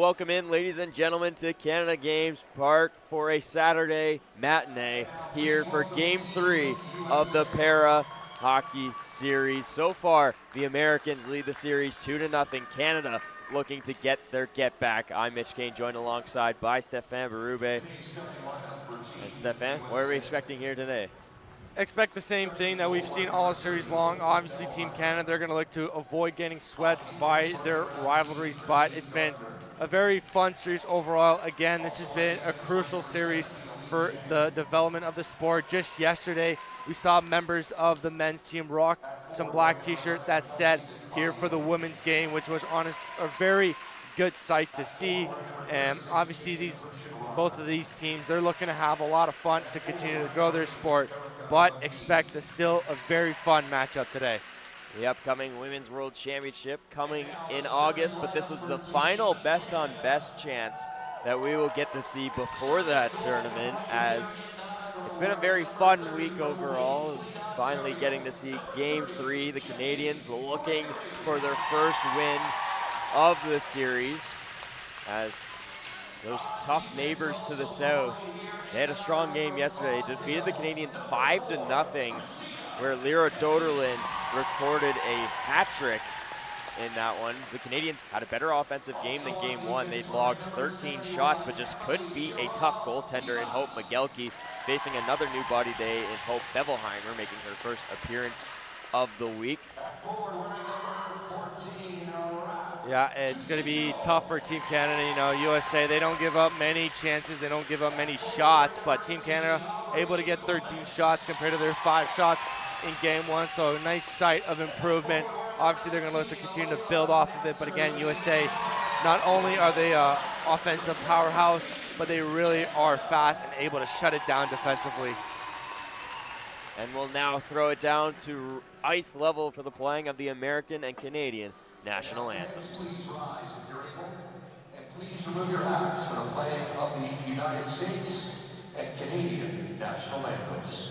welcome in, ladies and gentlemen, to Canada Games Park for a Saturday matinee here for Game 3 of the Para Hockey Series. So far, the Americans lead the series 2-0. Canada looking to get their get back. I'm Mitch Kane, joined alongside by Stefan Berube. And Stefan, what are we expecting here today? Expect the same thing that we've seen all series long. Obviously, Team Canada, they're going to look to avoid getting swept by their rivalries, but it's been a very fun series overall. Again, this has been a crucial series for the development of the sport. Just yesterday, we saw members of the men's team rock some black t-shirt that said "Here for the women's game," which was a very good sight to see. And obviously, both of these teams, they're looking to have a lot of fun to continue to grow their sport, but expect still a very fun matchup today. The upcoming Women's World Championship coming in August, but this was the final best-on-best chance that we will get to see before that tournament, as it's been a very fun week overall. Finally getting to see Game 3, the Canadians looking for their first win of the series, as those tough neighbors to the south, they had a strong game yesterday. Defeated the Canadians 5-0, where Lyra Doderlin recorded a hat trick in that one. The Canadians had a better offensive game than Game 1. They logged 13 shots, but just couldn't beat a tough goaltender in Hope Magelke, facing another new body day in Hope Bevelheimer, making her first appearance of the week. Yeah, it's going to be tough for Team Canada. You know, USA, they don't give up many chances. They don't give up many shots, but Team Canada able to get 13 shots compared to their 5 shots in Game 1, so a nice sight of improvement. Obviously, they're going to look to continue to build off of it, but again, USA, not only are they an offensive powerhouse, but they really are fast and able to shut it down defensively. And we'll now throw it down to ice level for the playing of the American and Canadian national anthems. Please rise if you're able, and please remove your hats for the playing of the United States and Canadian national anthems.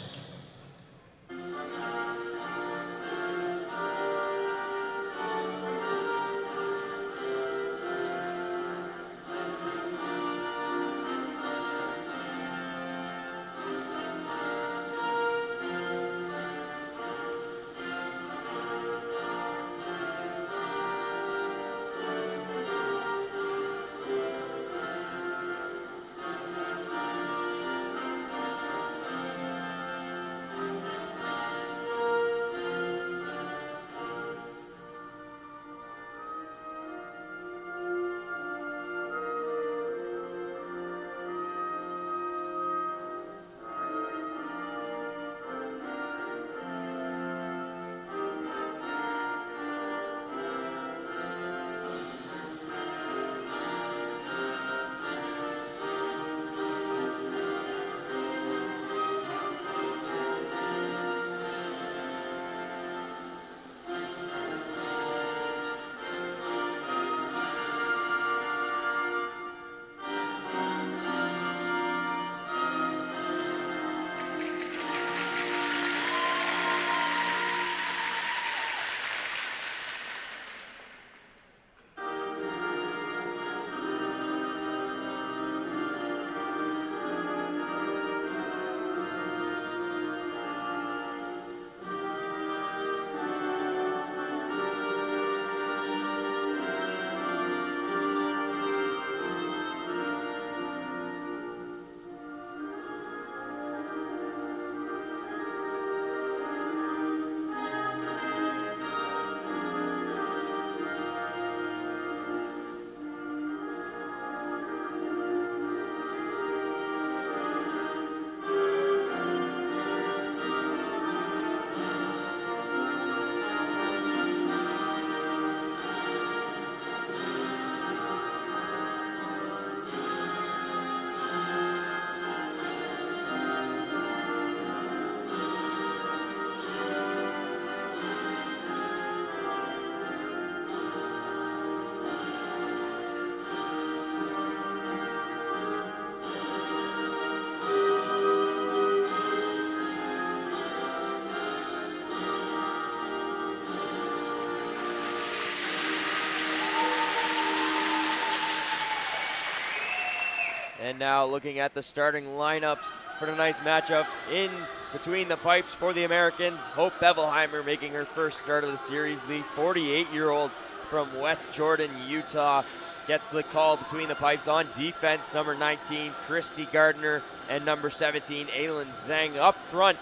And now looking at the starting lineups for tonight's matchup in between the pipes for the Americans. Hope Bevelheimer making her first start of the series. The 48-year-old from West Jordan, Utah, gets the call between the pipes. On defense, number 19, Christy Gardner, and number 17, Aylin Zhang. Up front,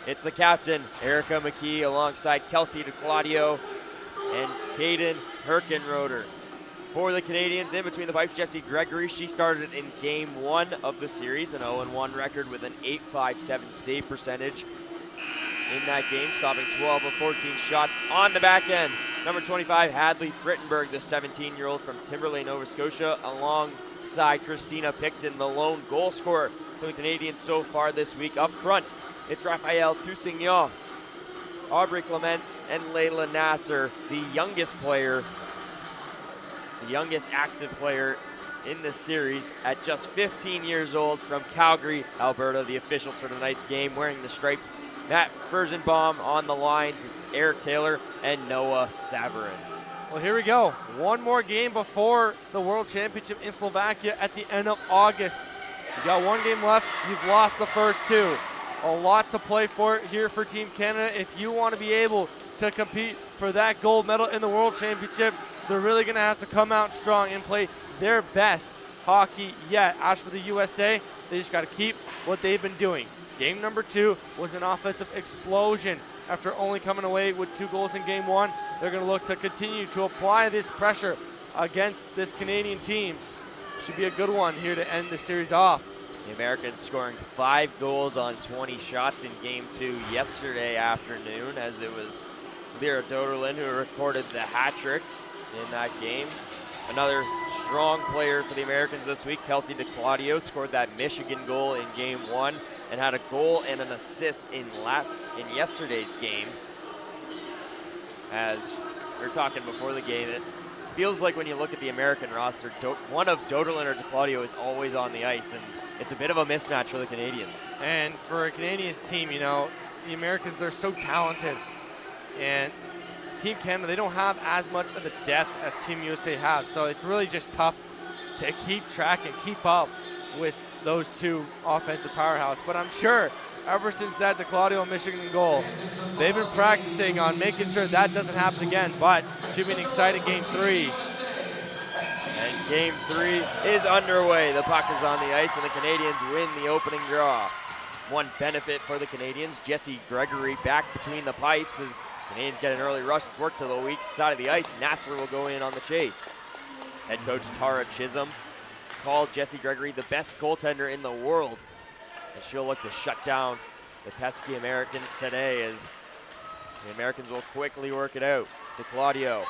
it's the captain, Erica McKee, alongside Kelsey DeClaudio and Caden Herkenroder. For the Canadians, in between the pipes, Jessie Gregory. She started in game 1 of the series, an 0-1 record with an .857 save percentage in that game, stopping 12 of 14 shots. On the back end, number 25, Hadley Frittenberg, the 17-year-old from Timberlake, Nova Scotia, alongside Christina Picton, the lone goal scorer for the Canadians so far this week. Up front, it's Raphael Toussignon, Aubrey Clements, and Layla Nasser, the youngest active player in this series at just 15 years old, from Calgary, Alberta. The officials for tonight's game wearing the stripes: Matt Fersenbaum. On the lines, it's Eric Taylor and Noah Savarin. Well, here we go. One more game before the World Championship in Slovakia at the end of August. You got one game left. You've lost the first two. A lot to play for here for Team Canada. If you want to be able to compete for that gold medal in the World Championship, they're really going to have to come out strong and play their best hockey yet. As for the USA, they just got to keep what they've been doing. Game number 2 was an offensive explosion. After only coming away with 2 goals in game 1, they're going to look to continue to apply this pressure against this Canadian team. Should be a good one here to end the series off. The Americans scoring 5 goals on 20 shots in game 2 yesterday afternoon, as it was Lyra Doderlin who recorded the hat trick in that game. Another strong player for the Americans this week, Kelsey DeClaudio, scored that Michigan goal in game 1 and had a goal and an assist in yesterday's game. As we were talking before the game, it feels like when you look at the American roster, one of Doderlin or DeClaudio is always on the ice, and it's a bit of a mismatch for the Canadians. And for a Canadians team, you know, the Americans, they're so talented. And Team Canada, they don't have as much of the depth as Team USA has. So it's really just tough to keep track and keep up with those two offensive powerhouses. But I'm sure ever since that DeClaudio Michigan goal, they've been practicing on making sure that doesn't happen again. But it should be an exciting game 3. And game 3 is underway. The puck is on the ice, and the Canadians win the opening draw. One benefit for the Canadians, Jessie Gregory back between the pipes as Canadians get an early rush. It's work to the weak side of the ice. Nasser will go in on the chase. Head coach Tara Chisholm called Jessie Gregory the best goaltender in the world, and she'll look to shut down the pesky Americans today, as the Americans will quickly work it out. DeClaudio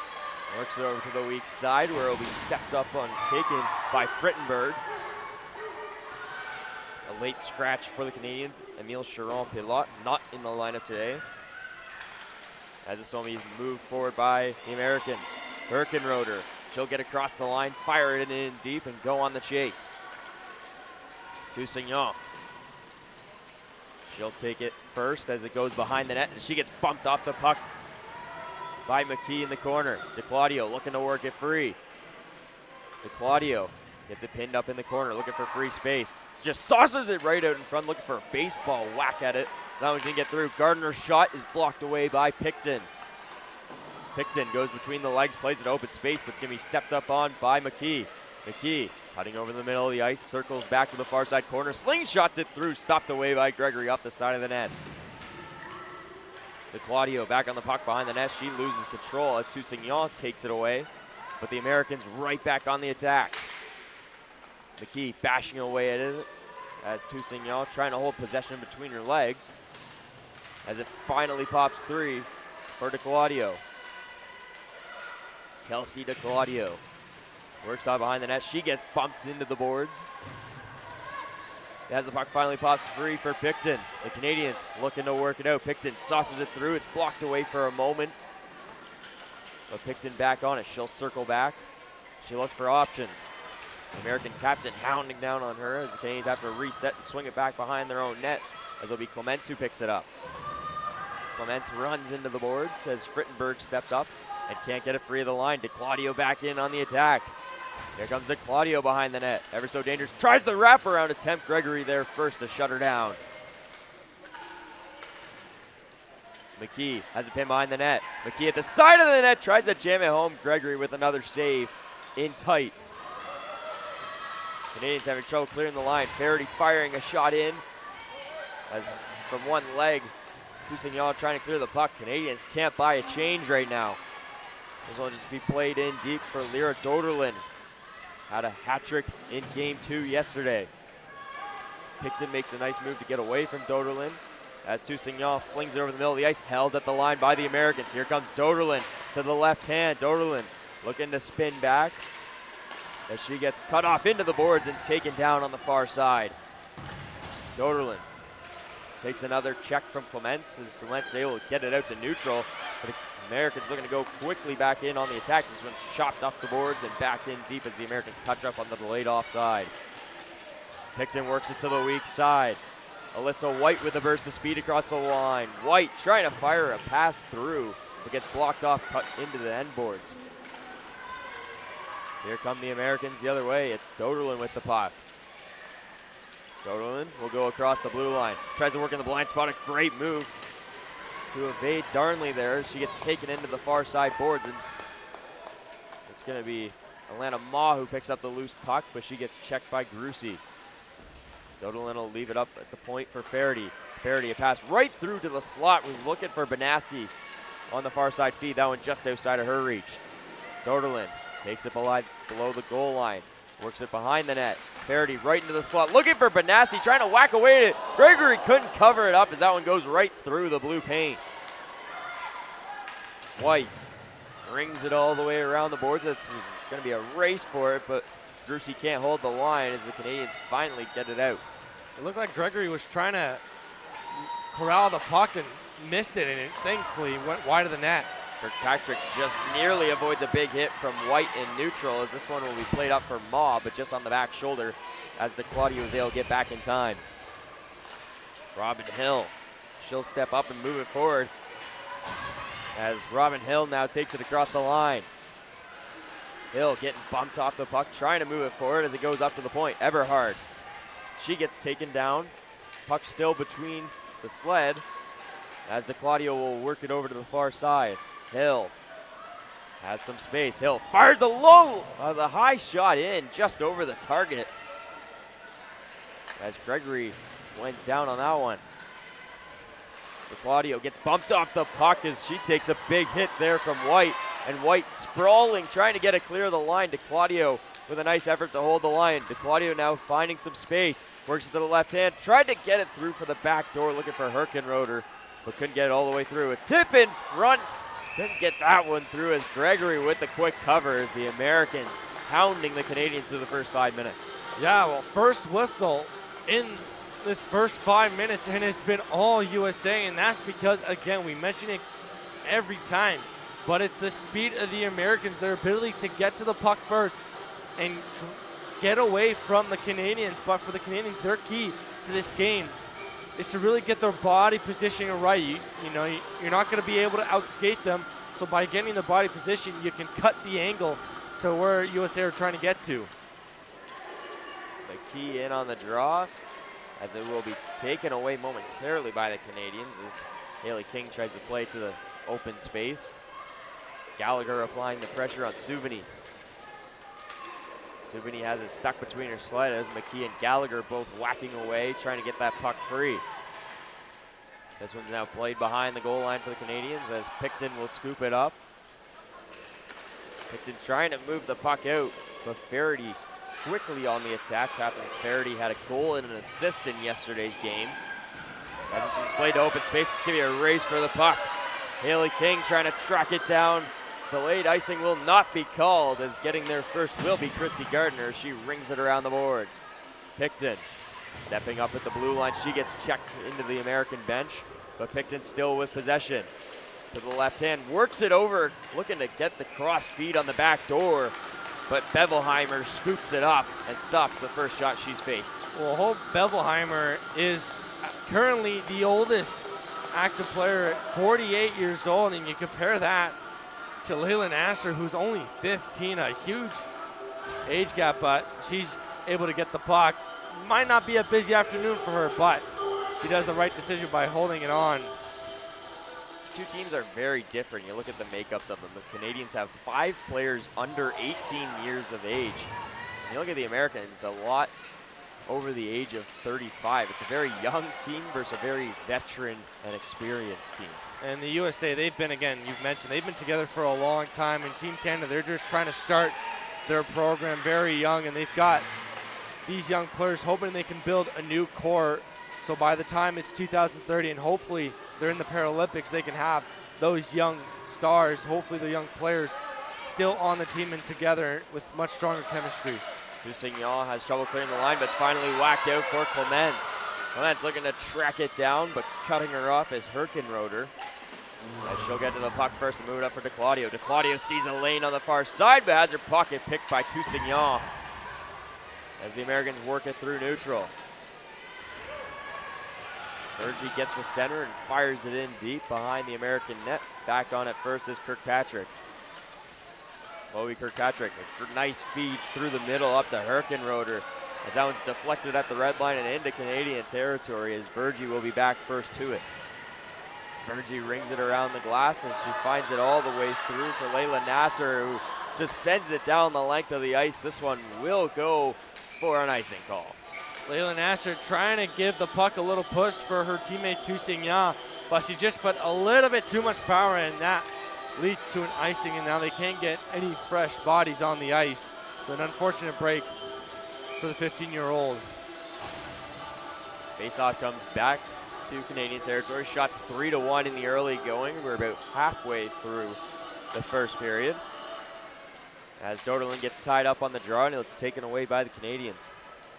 works it over to the weak side, where it'll be stepped up on taken by Frittenberg. A late scratch for the Canadians. Emile Chiron-Pilote not in the lineup today, as this will be moved forward by the Americans. Herkenroder, she'll get across the line, fire it in deep, and go on the chase. Toussignon. She'll take it first as it goes behind the net, and she gets bumped off the puck by McKee in the corner. DeClaudio looking to work it free. DeClaudio gets it pinned up in the corner, looking for free space. It's just saucers it right out in front, looking for a baseball whack at it. That one didn't get through. Gardner's shot is blocked away by Picton. Picton goes between the legs, plays it open space, but it's going to be stepped up on by McKee. McKee cutting over the middle of the ice, circles back to the far side corner, slingshots it through, stopped away by Gregory off the side of the net. DeClaudio back on the puck behind the net. She loses control as Toussignon takes it away, but the Americans right back on the attack. McKee bashing away at it as Toussignon trying to hold possession between her legs, as it finally pops 3 for DeClaudio. Kelsey DeClaudio works out behind the net. She gets bumped into the boards. As the puck finally pops free for Picton. The Canadians looking to work it out. Picton saucers it through. It's blocked away for a moment, but Picton back on it. She'll circle back. She looks for options. The American captain hounding down on her as the Canadians have to reset and swing it back behind their own net, as it'll be Clements who picks it up. Clements runs into the boards as Frittenberg steps up and can't get it free of the line. DeClaudio back in on the attack. Here comes the Claudio behind the net. Ever so dangerous. Tries the wraparound attempt. Gregory there first to shut her down. McKee has a pin behind the net. McKee at the side of the net. Tries to jam it home. Gregory with another save in tight. Canadians having trouble clearing the line. Faraday firing a shot in. As from one leg, Toussaint trying to clear the puck. Canadians can't buy a change right now. This one will just be played in deep for Lyra Doderlin. Had a hat trick in game 2 yesterday. Picton makes a nice move to get away from Doderlin as Toussaint flings it over the middle of the ice, held at the line by the Americans. Here comes Doderlin to the left hand. Doderlin looking to spin back as she gets cut off into the boards and taken down on the far side. Doderlin takes another check from Clements as Clements able to get it out to neutral. But the Americans looking to go quickly back in on the attack. This one's chopped off the boards and back in deep as the Americans touch up on the delayed offside. Picton works it to the weak side. Alyssa White with a burst of speed across the line. White trying to fire a pass through, but gets blocked off, cut into the end boards. Here come the Americans the other way. It's Doderlin with the puck. Doderlin will go across the blue line. Tries to work in the blind spot. A great move to evade Darnley there. She gets taken into the far side boards, and it's going to be Alana Ma who picks up the loose puck, but she gets checked by Grucey. Doderlin will leave it up at the point for Faraday. Faraday, a pass right through to the slot. Was looking for Benassi on the far side feed. That one just outside of her reach. Doderlin takes it below the goal line. Works it behind the net. Faraday right into the slot. Looking for Benassi, trying to whack away at it. Gregory couldn't cover it up as that one goes right through the blue paint. White rings it all the way around the boards. It's going to be a race for it, but Grucey can't hold the line as the Canadians finally get it out. It looked like Gregory was trying to corral the puck and missed it, and it thankfully went wide of the net. Kirkpatrick just nearly avoids a big hit from White in neutral as this one will be played up for Ma, but just on the back shoulder as DeClaudio was able to get back in time. Robin Hill, she'll step up and move it forward as Robin Hill now takes it across the line. Hill getting bumped off the puck, trying to move it forward as it goes up to the point. Eberhard, she gets taken down. Puck still between the sled as DeClaudio will work it over to the far side. Hill has some space. Hill fires the the high shot in just over the target as Gregory went down on that one. DeClaudio gets bumped off the puck as she takes a big hit there from White, and White sprawling, trying to get it clear of the line. DeClaudio with a nice effort to hold the line. DeClaudio now finding some space, works it to the left hand, tried to get it through for the back door, looking for Herkenroder, but couldn't get it all the way through. A tip in front, couldn't get that one through as Gregory with the quick cover as the Americans hounding the Canadians through the first 5 minutes. Yeah, well, first whistle in this first 5 minutes, and it's been all USA, and that's because, again, we mention it every time, but it's the speed of the Americans, their ability to get to the puck first and get away from the Canadians. But for the Canadians, their key to this game is to really get their body positioning right. You're not going to be able to outskate them, so by getting the body position, you can cut the angle to where USA are trying to get to. The key in on the draw, as it will be taken away momentarily by the Canadians as Haley King tries to play to the open space. Gallagher applying the pressure on Souvigny. Souvigny has it stuck between her sled as McKee and Gallagher both whacking away, trying to get that puck free. This one's now played behind the goal line for the Canadians as Picton will scoop it up. Picton trying to move the puck out, but Faraday quickly on the attack. Catherine Faraday had a goal and an assist in yesterday's game. As this one's played to open space, it's going to be a race for the puck. Haley King trying to track it down. Delayed icing will not be called as getting there first will be Christy Gardner. She rings it around the boards. Picton stepping up at the blue line. She gets checked into the American bench, but Picton still with possession. To the left hand, works it over, looking to get the cross feed on the back door, but Bevelheimer scoops it up and stops the first shot she's faced. Well, Hope Bevelheimer is currently the oldest active player at 48 years old, and you compare that to Leland Astor, who's only 15, a huge age gap, but she's able to get the puck. Might not be a busy afternoon for her, but she does the right decision by holding it on. These two teams are very different. You look at the makeups of them. The Canadians have 5 players under 18 years of age. And you look at the Americans, a lot over the age of 35. It's a very young team versus a very veteran and experienced team. And the USA, they've been, again, you've mentioned, they've been together for a long time. And Team Canada, they're just trying to start their program very young, and they've got these young players hoping they can build a new core. So by the time it's 2030 and hopefully they're in the Paralympics, they can have those young stars, hopefully the young players still on the team and together with much stronger chemistry. Toussaint has trouble clearing the line, but it's finally whacked out for Clements. Clements looking to track it down, but cutting her off is Herkenroder. As she'll get to the puck first and move it up for DeClaudio. DeClaudio sees a lane on the far side, but has her pocket picked by Toussaint as the Americans work it through neutral. Bergie gets the center and fires it in deep behind the American net. Back on it first is Kirkpatrick. Chloe Kirkpatrick, a nice feed through the middle up to Herkenroder, as that one's deflected at the red line and into Canadian territory, as Bergie will be back first to it. Bergie rings it around the glass as she finds it all the way through for Layla Nasser, who just sends it down the length of the ice. This one will go for an icing call. Layla Nasser trying to give the puck a little push for her teammate Toussaint, but she just put a little bit too much power in. That leads to an icing, and now they can't get any fresh bodies on the ice. So an unfortunate break for the 15-year-old. Faceoff comes back to Canadian territory. Shots 3-1 in the early going. We're about halfway through the first period, as Doderlin gets tied up on the draw, and it's taken away by the Canadians.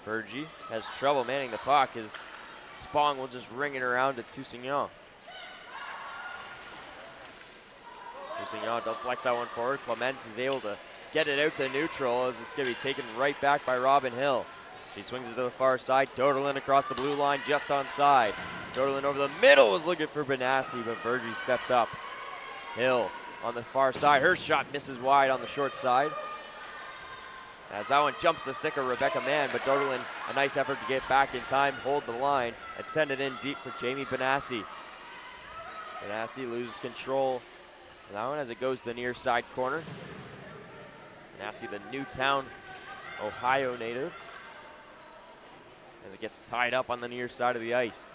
Bergie has trouble manning the puck as Spong will just ring it around to Toussaint. Toussaint deflects that one forward. Clements is able to get it out to neutral, as it's going to be taken right back by Robin Hill. She swings it to the far side. Doderlin across the blue line, just onside. Doderlin over the middle was looking for Benassi, but Bergie stepped up. Hill on the far side. Her shot misses wide on the short side, as that one jumps the stick of Rebecca Mann, but Doderlin, a nice effort to get back in time, hold the line, and send it in deep for Jamie Benassi. Benassi loses control of that one as it goes to the near side corner. Benassi, the Newtown, Ohio native, as it gets tied up on the near side of the ice.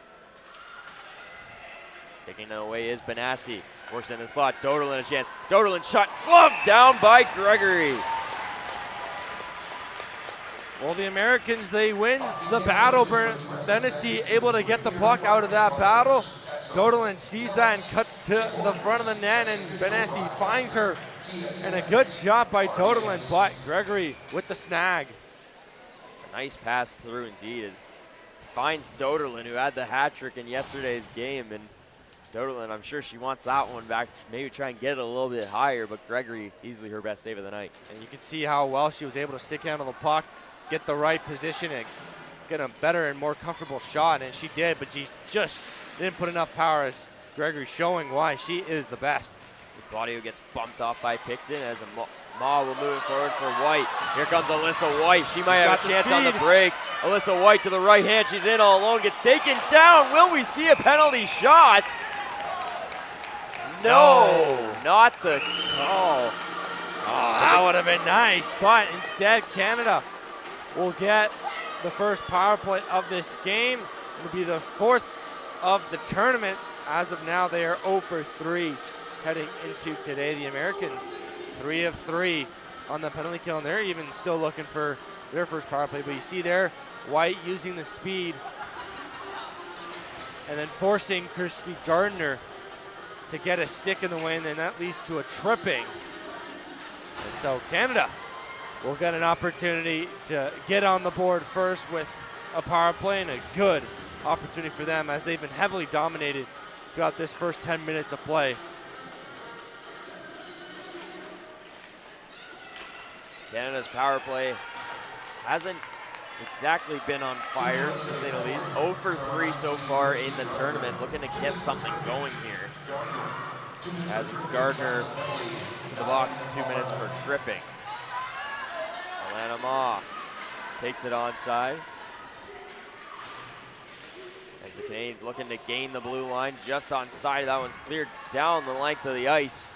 Taking it away is Benassi. Works in the slot. Doderlin a chance. Doderlin shot gloved down by Gregory. Well, the Americans, they win the battle. Benassi able to get the puck out of that battle. Doderlin sees that and cuts to the front of the net, and Benassi finds her. And a good shot by Doderlin, but Gregory with the snag. A nice pass through indeed, as finds Doderlin, who had the hat trick in yesterday's game. And Doderlin, I'm sure she wants that one back, maybe try and get it a little bit higher, but Gregory easily her best save of the night. And you can see how well she was able to stick down on the puck, get the right position, and get a better and more comfortable shot, and she did, but she just didn't put enough power, as Gregory showing why she is the best. Claudio gets bumped off by Picton, as Ma will move it forward for White. Here comes Alyssa White. She might have a chance on the break. Alyssa White to the right hand. She's in all alone, gets taken down. Will we see a penalty shot? No, not the call. Oh, that would have been nice, but instead Canada will get the first power play of this game. It'll be the 4th of the tournament. As of now, they are 0 for 3 heading into today. The Americans, 3 of 3 on the penalty kill, and they're even still looking for their first power play. But you see there, White using the speed and then forcing Kirsty Gardner to get a stick in the win, and that leads to a tripping. And so Canada will get an opportunity to get on the board first with a power play, and a good opportunity for them, as they've been heavily dominated throughout this first 10 minutes of play. Canada's power play hasn't exactly been on fire, to say the least. 0 for 3 so far in the tournament, looking to get something going here, as it's Gardner to the box, 2 minutes for tripping. Lanama takes it onside. As the Canadians looking to gain the blue line, just onside. That one's cleared down the length of the ice.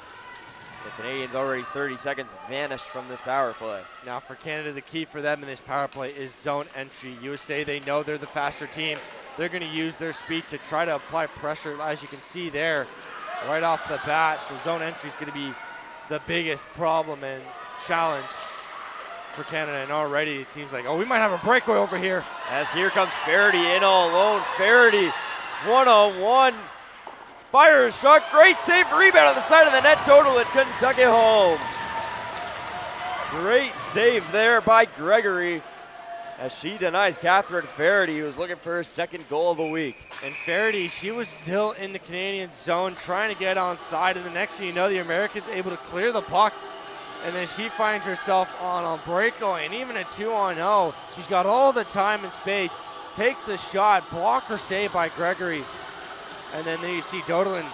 The Canadians already 30 seconds vanished from this power play. Now for Canada, the key for them in this power play is zone entry. USA, they know they're the faster team. They're going to use their speed to try to apply pressure, as you can see there, right off the bat. So zone entry is going to be the biggest problem and challenge for Canada. And already it seems like, oh, we might have a breakaway over here. As here comes Faraday in all alone. Faraday one-on-one. Fire a shot, great save, rebound on the side of the net. Doderlin couldn't tuck it home. Great save there by Gregory as she denies Catherine Faraday, who was looking for her second goal of the week. And Faraday, she was still in the Canadian zone trying to get onside, and the next thing you know, the Americans able to clear the puck, and then she finds herself on a breakaway, and even a 2-on-0. She's got all the time and space, takes the shot, blocker save by Gregory. And then you see Doderlin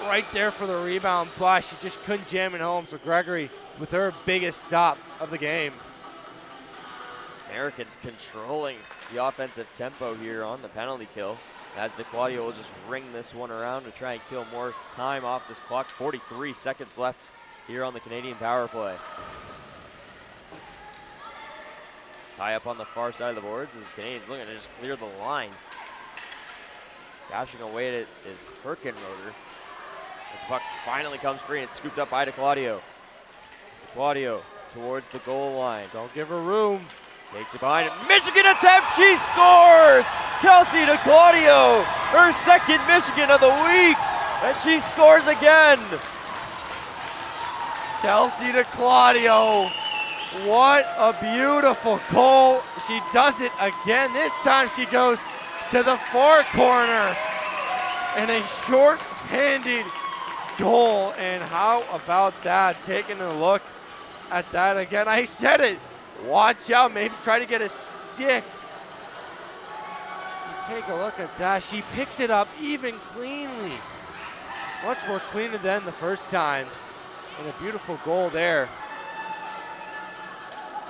right there for the rebound, but she just couldn't jam it home. So Gregory with her biggest stop of the game. Americans controlling the offensive tempo here on the penalty kill, as DeClaudio will just ring this one around to try and kill more time off this clock. 43 seconds left here on the Canadian power play. Tie up on the far side of the boards as the Canadians looking to just clear the line. Dashing away at it is Herkenroder. As the puck finally comes free and it's scooped up by DeClaudio. DeClaudio towards the goal line. Don't give her room. Takes it behind it. Michigan attempt, she scores! Kelsey DeClaudio, her second Michigan of the week, and she scores again. Kelsey DeClaudio, what a beautiful goal. She does it again. This time she goes to the far corner, and a short-handed goal. And how about that? Taking a look at that again. I said it. Watch out. Maybe try to get a stick. Take a look at that. She picks it up even cleanly. Much more cleaner than the first time. And a beautiful goal there.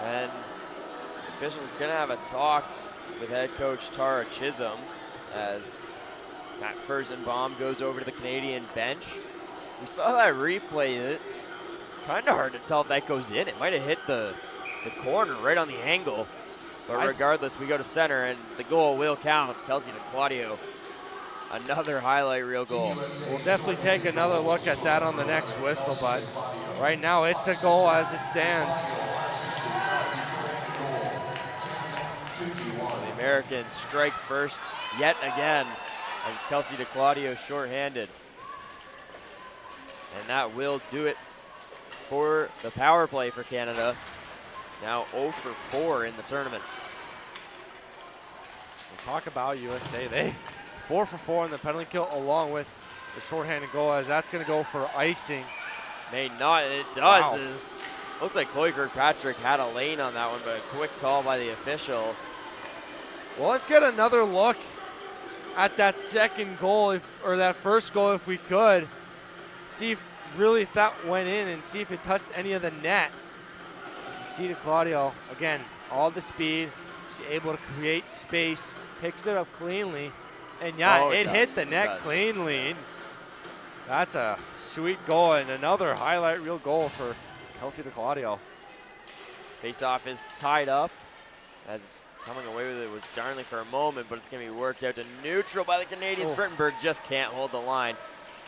And the officials are going to have a talk with head coach Tara Chisholm as Matt Fersenbaum goes over to the Canadian bench. We saw that replay. It's kind of hard to tell if that goes in. It might have hit the corner right on the angle. But regardless, we go to center, and the goal will count. Kelsey DeClaudio, another highlight reel goal. We'll definitely take another look at that on the next whistle, but right now it's a goal as it stands. The Americans strike first yet again as Kelsey DeClaudio shorthanded. And that will do it for the power play for Canada. Now 0 for 4 in the tournament. We'll talk about USA. They 4 for 4 in the penalty kill along with the shorthanded goal, as that's going to go for icing. May not, it does. Wow. Looks like Chloe Kirkpatrick had a lane on that one, but a quick call by the official. Well, let's get another look at that second goal, or that first goal if we could. See if that went in and see if it touched any of the net. You see DeClaudio, again, all the speed. She's able to create space, picks it up cleanly. And yeah, it hit the net cleanly. That's a sweet goal and another highlight reel goal for Kelsey DeClaudio. Face-off is tied up as coming away with it was Darnley for a moment, but it's going to be worked out to neutral by the Canadians. Frittenberg just can't hold the line.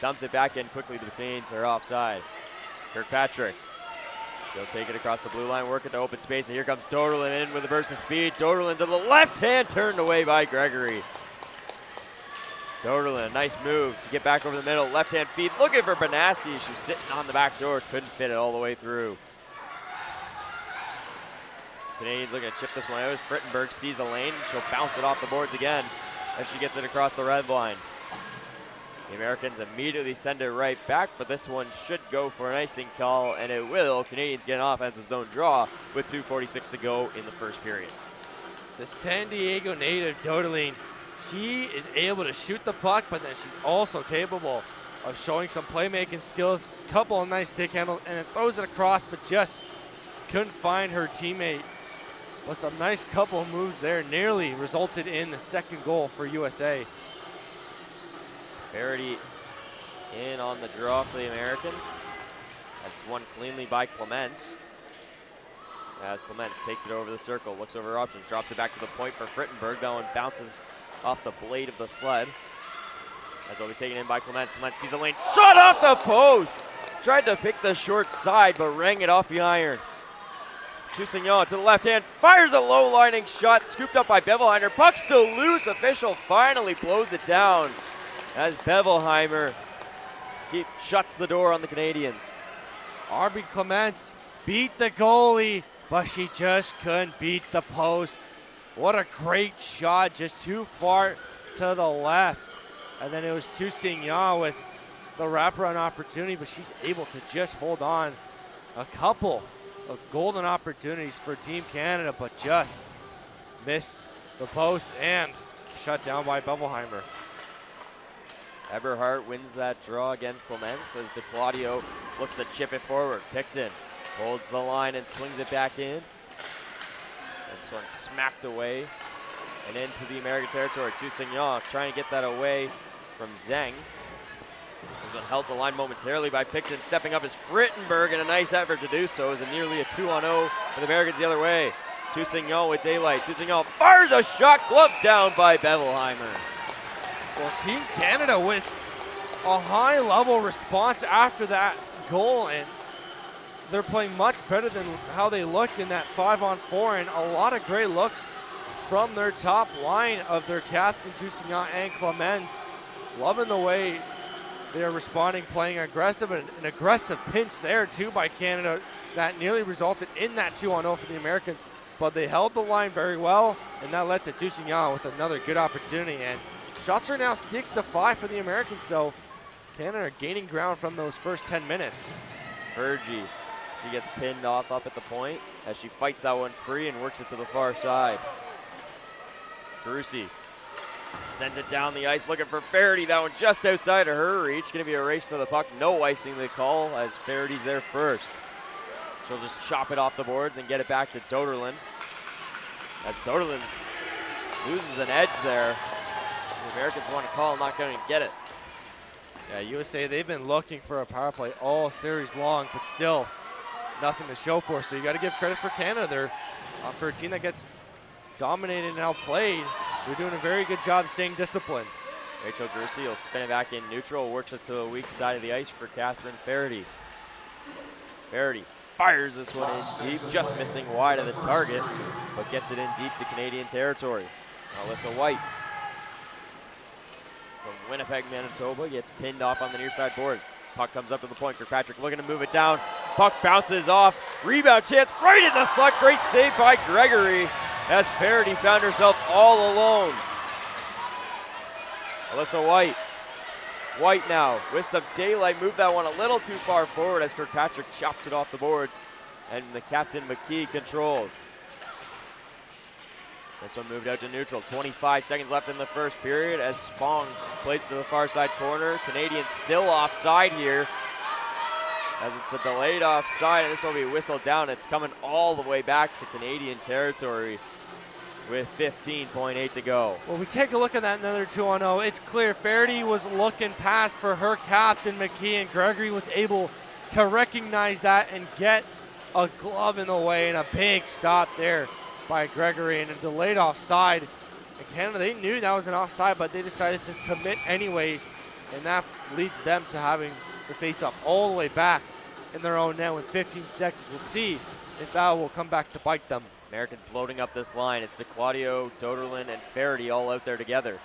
Dumps it back in quickly to the Canes. They're offside. Kirkpatrick. She'll take it across the blue line, work it to open space, and here comes Doderlin in with a burst of speed. Doderlin to the left hand, turned away by Gregory. Doderlin, a nice move to get back over the middle. Left hand feed, looking for Benassi. She's sitting on the back door, couldn't fit it all the way through. Canadians looking to chip this one out. Frittenberg sees a lane. She'll bounce it off the boards again as she gets it across the red line. The Americans immediately send it right back, but this one should go for an icing call, and it will. Canadians get an offensive zone draw with 2:46 to go in the first period. The San Diego native, Doderlin, she is able to shoot the puck, but then she's also capable of showing some playmaking skills. Couple of nice stick handles, and it throws it across, but just couldn't find her teammate But some nice couple moves there nearly resulted in the second goal for USA. Verity in on the draw for the Americans. That's won cleanly by Clements. As Clements takes it over the circle, looks over her options, drops it back to the point for Frittenberg. That one bounces off the blade of the sled. As will be taken in by Clements. Clements sees a lane, shot off the post! Tried to pick the short side, but rang it off the iron. Toussaint to the left hand, fires a low lining shot, scooped up by Bevelheimer. Puck still loose, official finally blows it down as Bevelheimer shuts the door on the Canadians. Arby Clements beat the goalie, but she just couldn't beat the post. What a great shot, just too far to the left. And then it was Toussaint with the wraparound opportunity, but she's able to just hold on. A couple of golden opportunities for Team Canada, but just missed the post and shut down by Bevelheimer. Eberhardt wins that draw against Clements as DeClaudio looks to chip it forward. Picton holds the line and swings it back in. This one smacked away and into the American territory. Toussaint trying to get that away from Zheng. This one held the line momentarily by Picton, stepping up as Frittenberg in a nice effort to do so. It was nearly a 2-on-0 for the Americans the other way. Toussaint with daylight. Toussaint fires a shot, glove down by Bevelheimer. Well, Team Canada with a high-level response after that goal, and they're playing much better than how they looked in that 5-on-4, and a lot of great looks from their top line of their captain, Toussaint and Clements. Loving the way they're responding, playing aggressive, and an aggressive pinch there, too, by Canada that nearly resulted in that 2-on-0 for the Americans, but they held the line very well, and that led to Toussaint with another good opportunity, and shots are now 6-5 for the Americans, so Canada are gaining ground from those first 10 minutes. Virgie, she gets pinned off up at the point as she fights that one free and works it to the far side. Carusi sends it down the ice looking for Faraday. That one just outside of her reach. Going to be a race for the puck. No icing the call as Faraday's there first. She'll just chop it off the boards and get it back to Doderlin. As Doderlin loses an edge there. The Americans want to call, not going to get it. Yeah, USA, they've been looking for a power play all series long, but still nothing to show for. So you got to give credit for Canada. They're for a team that gets dominated and outplayed. They're doing a very good job staying disciplined. Rachel Grucy will spin it back in neutral, works it to the weak side of the ice for Catherine Faraday. Faraday fires this one in deep, just missing wide of the target, but gets it in deep to Canadian territory. Alyssa White from Winnipeg, Manitoba, gets pinned off on the near side boards. Puck comes up to the point. Kirkpatrick looking to move it down. Puck bounces off. Rebound chance right in the slot. Great save by Gregory as Faraday found herself all alone. Alyssa White. White now with some daylight. Moved that one a little too far forward as Kirkpatrick chops it off the boards. And the captain McKee controls. This one moved out to neutral. 25 seconds left in the first period as Spong plays to the far side corner. Canadians still offside here as it's a delayed offside, and this will be whistled down. It's coming all the way back to Canadian territory with 15.8 to go. Well, we take a look at that another 2-on-0. It's clear Faraday was looking past for her captain McKee, and Gregory was able to recognize that and get a glove in the way, and a big stop there by Gregory and a delayed offside. And Canada, they knew that was an offside, but they decided to commit anyways, and that leads them to having the face-off all the way back in their own net with 15 seconds. We'll see if that will come back to bite them. Americans loading up this line. It's DeClaudio, Doderlin, and Faraday all out there together.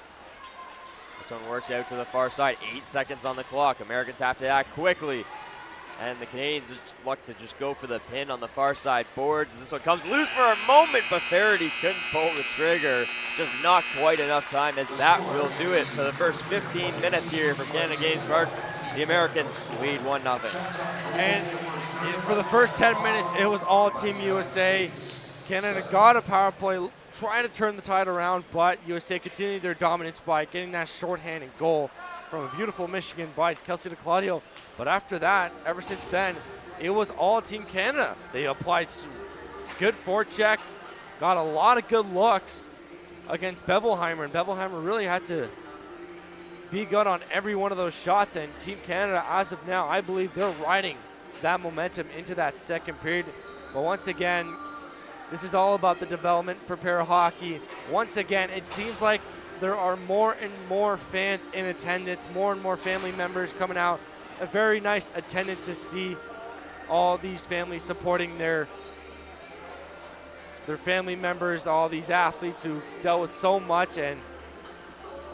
This one worked out to the far side. 8 seconds on the clock. Americans have to act quickly. And the Canadians look to just go for the pin on the far side boards. This one comes loose for a moment, but Faraday couldn't pull the trigger. Just not quite enough time, as that will do it for the first 15 minutes here for Canada Games Park. The Americans lead 1-0. And for the first 10 minutes, it was all Team USA. Canada got a power play, trying to turn the tide around, but USA continued their dominance by getting that shorthanded goal from a beautiful Michigan by Kelsey DeClaudio. But after that, ever since then, it was all Team Canada. They applied some good forecheck, got a lot of good looks against Bevelheimer, and Bevelheimer really had to be good on every one of those shots, and Team Canada, as of now, I believe they're riding that momentum into that second period. But once again, this is all about the development for para hockey. Once again, it seems like there are more and more fans in attendance, more and more family members coming out. A very nice attendance to see all these families supporting their family members, all these athletes who've dealt with so much, and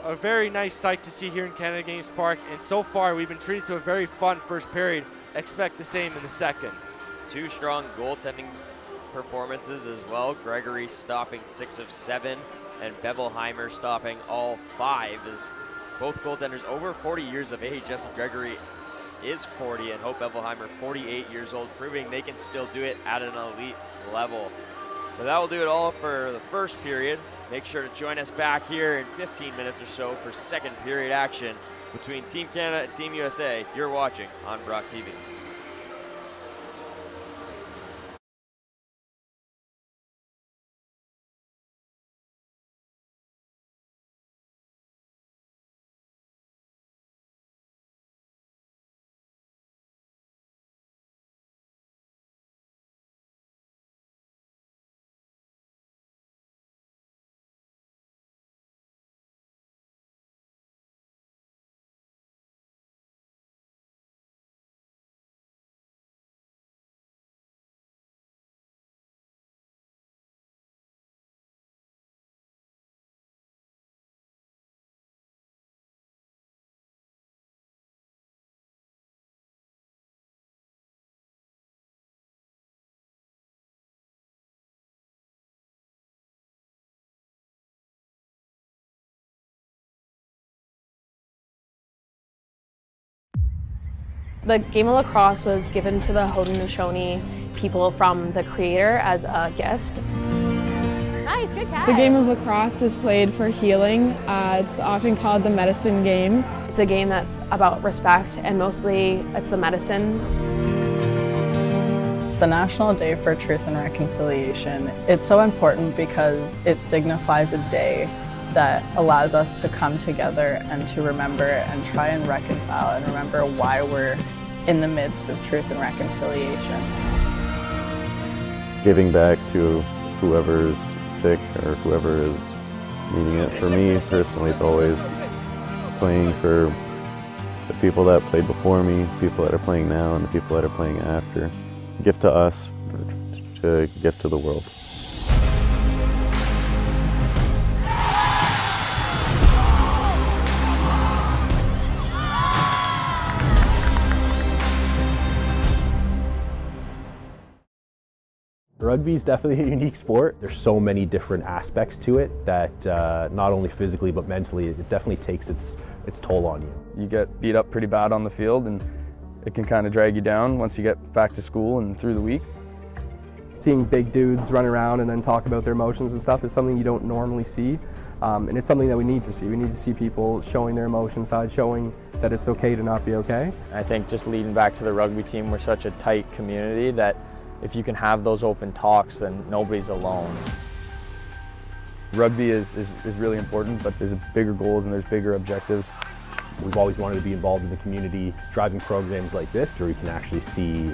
a very nice sight to see here in Canada Games Park. And so far, we've been treated to a very fun first period. Expect the same in the second. Two strong goaltending performances as well. Gregory stopping 6 of 7, and Bevelheimer stopping all 5, as both goaltenders over 40 years of age. Jesse Gregory is 40, and Hope Bevelheimer 48 years old, proving they can still do it at an elite level. But that will do it all for the first period. Make sure to join us back here in 15 minutes or so for second period action between Team Canada and Team USA. You're watching on Brocktv. The game of lacrosse was given to the Haudenosaunee people from the creator as a gift. Nice, good catch. The game of lacrosse is played for healing. It's often called the medicine game. It's a game that's about respect, and mostly it's the medicine. The National Day for Truth and Reconciliation, it's so important because it signifies a day that allows us to come together and to remember and try and reconcile and remember why we're in the midst of truth and reconciliation. Giving back to whoever's sick or whoever is needing it. For me personally, it's always playing for the people that played before me, people that are playing now, and the people that are playing after. Gift to us, to gift to the world. Rugby is definitely a unique sport. There's so many different aspects to it that not only physically but mentally, it definitely takes its toll on you. You get beat up pretty bad on the field, and it can kind of drag you down once you get back to school and through the week. Seeing big dudes run around and then talk about their emotions and stuff is something you don't normally see, and it's something that we need to see. We need to see people showing their emotion side, showing that it's okay to not be okay. I think just leading back to the rugby team, we're such a tight community that if you can have those open talks, then nobody's alone. Rugby is really important, but there's bigger goals and there's bigger objectives. We've always wanted to be involved in the community, driving programs like this where we can actually see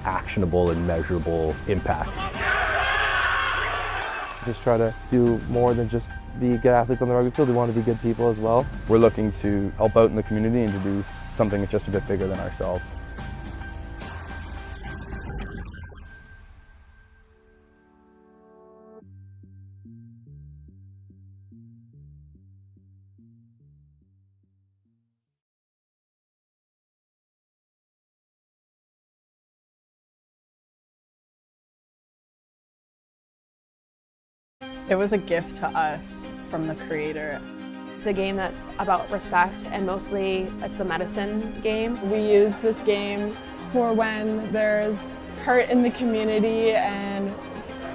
actionable and measurable impacts. Just try to do more than just be good athletes on the rugby field. We want to be good people as well. We're looking to help out in the community and to do something that's just a bit bigger than ourselves. It was a gift to us from the creator. It's a game that's about respect, and mostly it's the medicine game. We use this game for when there's hurt in the community and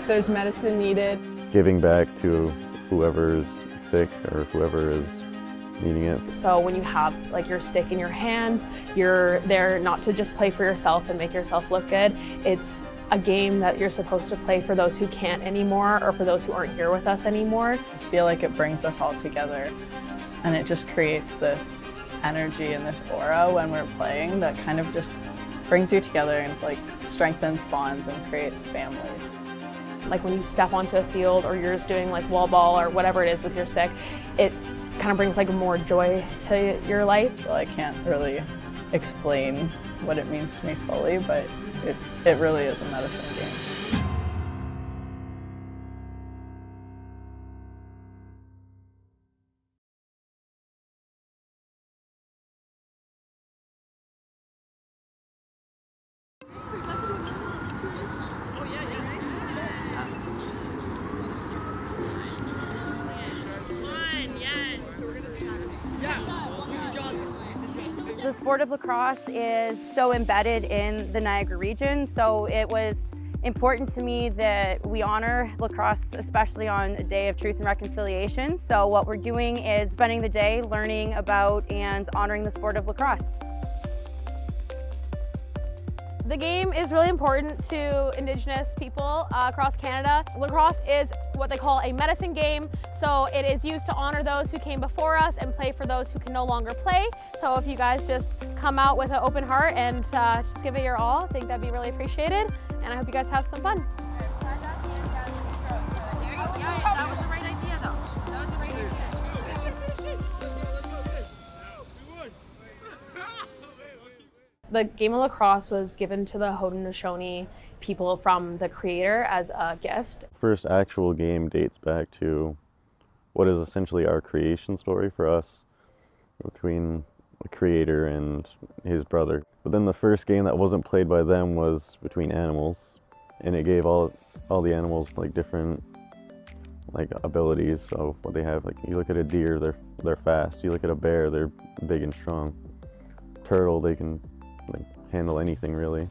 there's medicine needed. Giving back to whoever's sick or whoever is needing it. So when you have like your stick in your hands, you're there not to just play for yourself and make yourself look good. It's a game that you're supposed to play for those who can't anymore or for those who aren't here with us anymore. I feel like it brings us all together, and it just creates this energy and this aura when we're playing that kind of just brings you together and like strengthens bonds and creates families. Like when you step onto a field or you're just doing like wall ball or whatever it is with your stick, it kind of brings like more joy to your life. Well, I can't really explain what it means to me fully, but it really is a medicine game. The sport of lacrosse is so embedded in the Niagara region, so it was important to me that we honor lacrosse, especially on a day of truth and reconciliation. So what we're doing is spending the day learning about and honoring the sport of lacrosse. The game is really important to Indigenous people across Canada. Lacrosse is what they call a medicine game, so it is used to honor those who came before us and play for those who can no longer play. So if you guys just come out with an open heart and just give it your all, I think that'd be really appreciated, and I hope you guys have some fun. That was the right idea though. That was the right idea. The game of lacrosse was given to the Haudenosaunee people from the creator as a gift. First actual game dates back to what is essentially our creation story for us, between the creator and his brother. But then the first game that wasn't played by them was between animals, and it gave all the animals like different like abilities. So what they have, like you look at a deer, they're fast. You look at a bear, they're big and strong. Turtle, they can like handle anything really.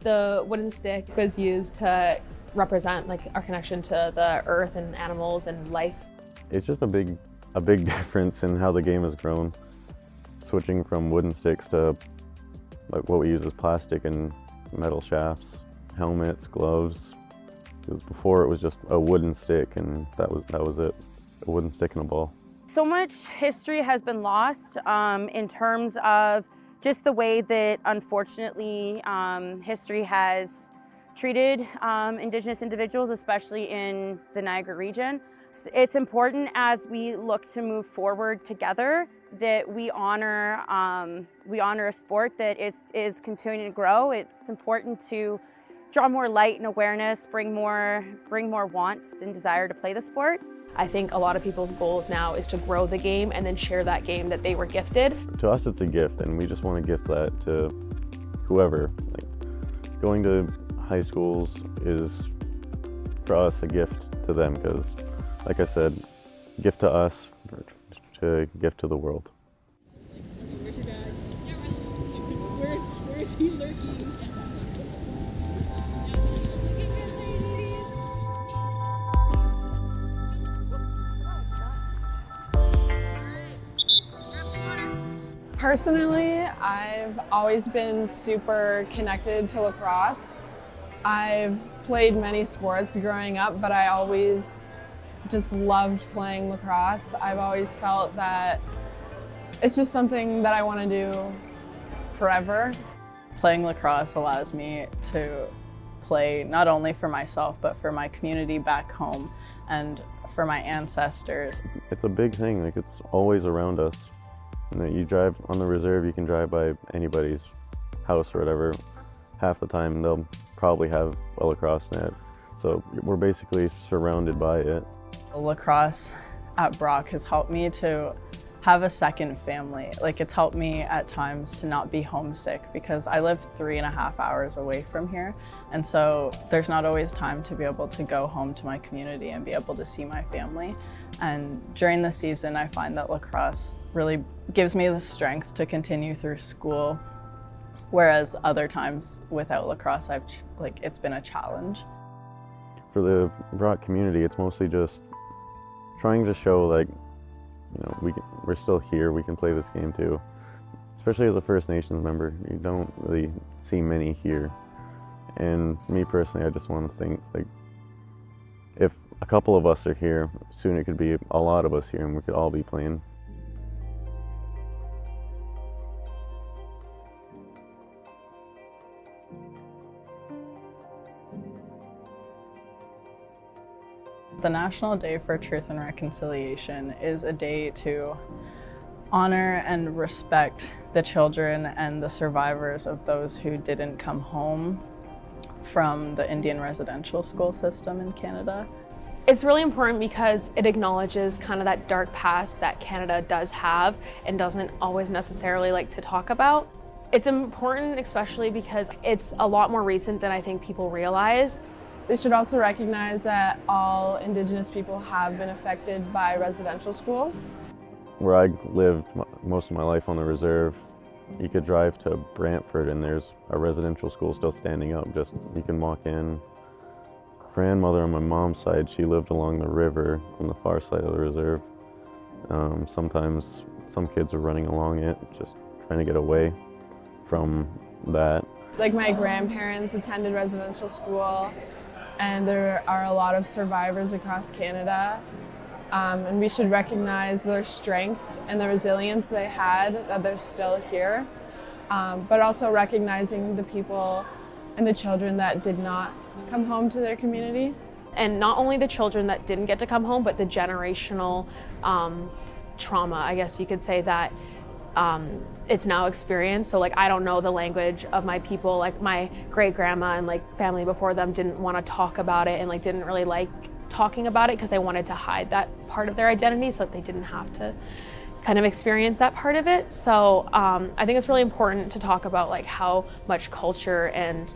The wooden stick was used to represent like our connection to the earth and animals and life. It's just a big difference in how the game has grown. Switching from wooden sticks to like what we use is plastic and metal shafts, helmets, gloves. Because before it was just a wooden stick, and that was it, a wooden stick and a ball. So much history has been lost in terms of just the way that, unfortunately, history has treated Indigenous individuals, especially in the Niagara region. It's important as we look to move forward together that we honor a sport that is continuing to grow. It's important to draw more light and awareness, bring more wants and desire to play the sport. I think a lot of people's goals now is to grow the game and then share that game that they were gifted. To us it's a gift, and we just want to gift that to whoever. Like going to high schools is for us a gift to them, because like I said, gift to us to gift to the world. Where's your dad? Where is he lurking? Personally, I've always been super connected to lacrosse. I've played many sports growing up, but I always just loved playing lacrosse. I've always felt that it's just something that I want to do forever. Playing lacrosse allows me to play not only for myself, but for my community back home and for my ancestors. It's a big thing, like it's always around us. And you drive on the reserve, you can drive by anybody's house or whatever. Half the time they'll probably have a lacrosse net. So we're basically surrounded by it. Lacrosse at Brock has helped me to have a second family. Like it's helped me at times to not be homesick, because I live 3.5 hours away from here. And so there's not always time to be able to go home to my community and be able to see my family. And during the season, I find that lacrosse really gives me the strength to continue through school. Whereas other times without lacrosse, it's been a challenge. For the Brock community, it's mostly just trying to show like, you know, we're still here, we can play this game too. Especially as a First Nations member, you don't really see many here. And me personally, I just want to think, like, if a couple of us are here, soon it could be a lot of us here and we could all be playing. The National Day for Truth and Reconciliation is a day to honor and respect the children and the survivors of those who didn't come home from the Indian residential school system in Canada. It's really important because it acknowledges kind of that dark past that Canada does have and doesn't always necessarily like to talk about. It's important especially because it's a lot more recent than I think people realize. They should also recognize that all Indigenous people have been affected by residential schools. Where I lived most of my life on the reserve, you could drive to Brantford and there's a residential school still standing up. Just you can walk in. Grandmother on my mom's side, she lived along the river on the far side of the reserve. Sometimes some kids are running along it, just trying to get away from that. Like my grandparents attended residential school, and there are a lot of survivors across Canada. And we should recognize their strength and the resilience they had, that they're still here, but also recognizing the people and the children that did not come home to their community. And not only the children that didn't get to come home, but the generational trauma, I guess you could say, that it's now experienced. So like, I don't know the language of my people. Like my great grandma and like family before them didn't want to talk about it and like didn't really like talking about it because they wanted to hide that part of their identity so that they didn't have to kind of experience that part of it. So I think it's really important to talk about like how much culture and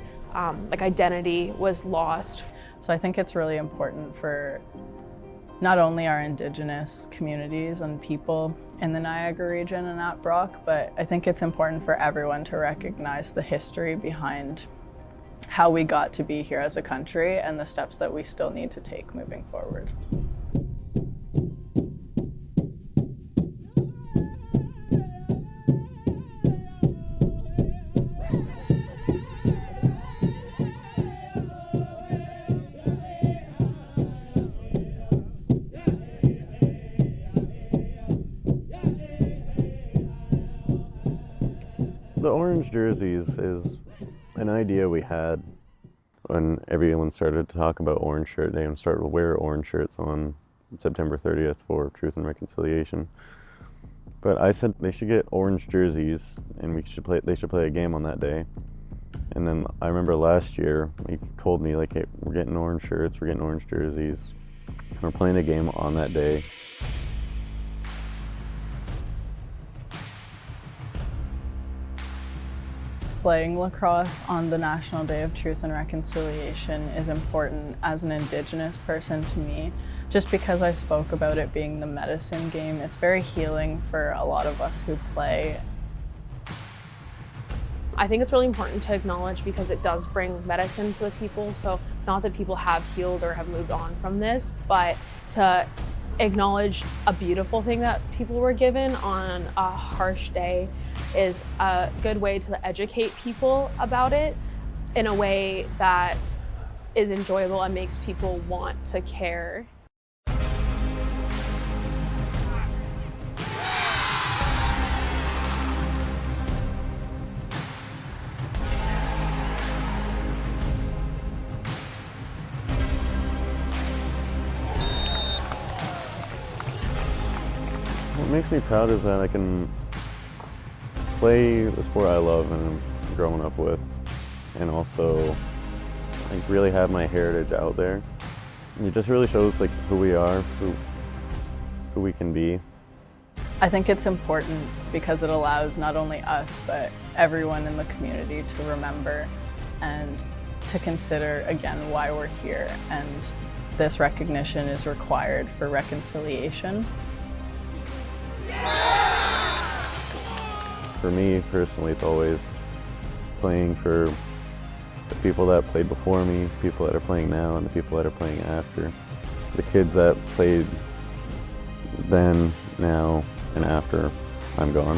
like identity was lost. So I think it's really important for not only our Indigenous communities and people in the Niagara region and at Brock, but I think it's important for everyone to recognize the history behind how we got to be here as a country and the steps that we still need to take moving forward. The orange jerseys is an idea we had when everyone started to talk about Orange Shirt Day and started to wear orange shirts on September 30th for Truth and Reconciliation. But I said they should get orange jerseys and they should play a game on that day. And then I remember last year he told me like, hey, we're getting orange shirts, we're getting orange jerseys. We're playing a game on that day. Playing lacrosse on the National Day of Truth and Reconciliation is important as an Indigenous person to me, just because I spoke about it being the medicine game. It's very healing for a lot of us who play. I think it's really important to acknowledge because it does bring medicine to the people. So not that people have healed or have moved on from this, but to acknowledge a beautiful thing that people were given on a harsh day is a good way to educate people about it in a way that is enjoyable and makes people want to care. What makes me proud is that I can play the sport I love and I'm growing up with, and also like really have my heritage out there. And it just really shows like who we are, who we can be. I think it's important because it allows not only us, but everyone in the community to remember and to consider again why we're here. And this recognition is required for reconciliation. For me personally, it's always playing for the people that played before me, people that are playing now, and the people that are playing after. The kids that played then, now, and after I'm gone.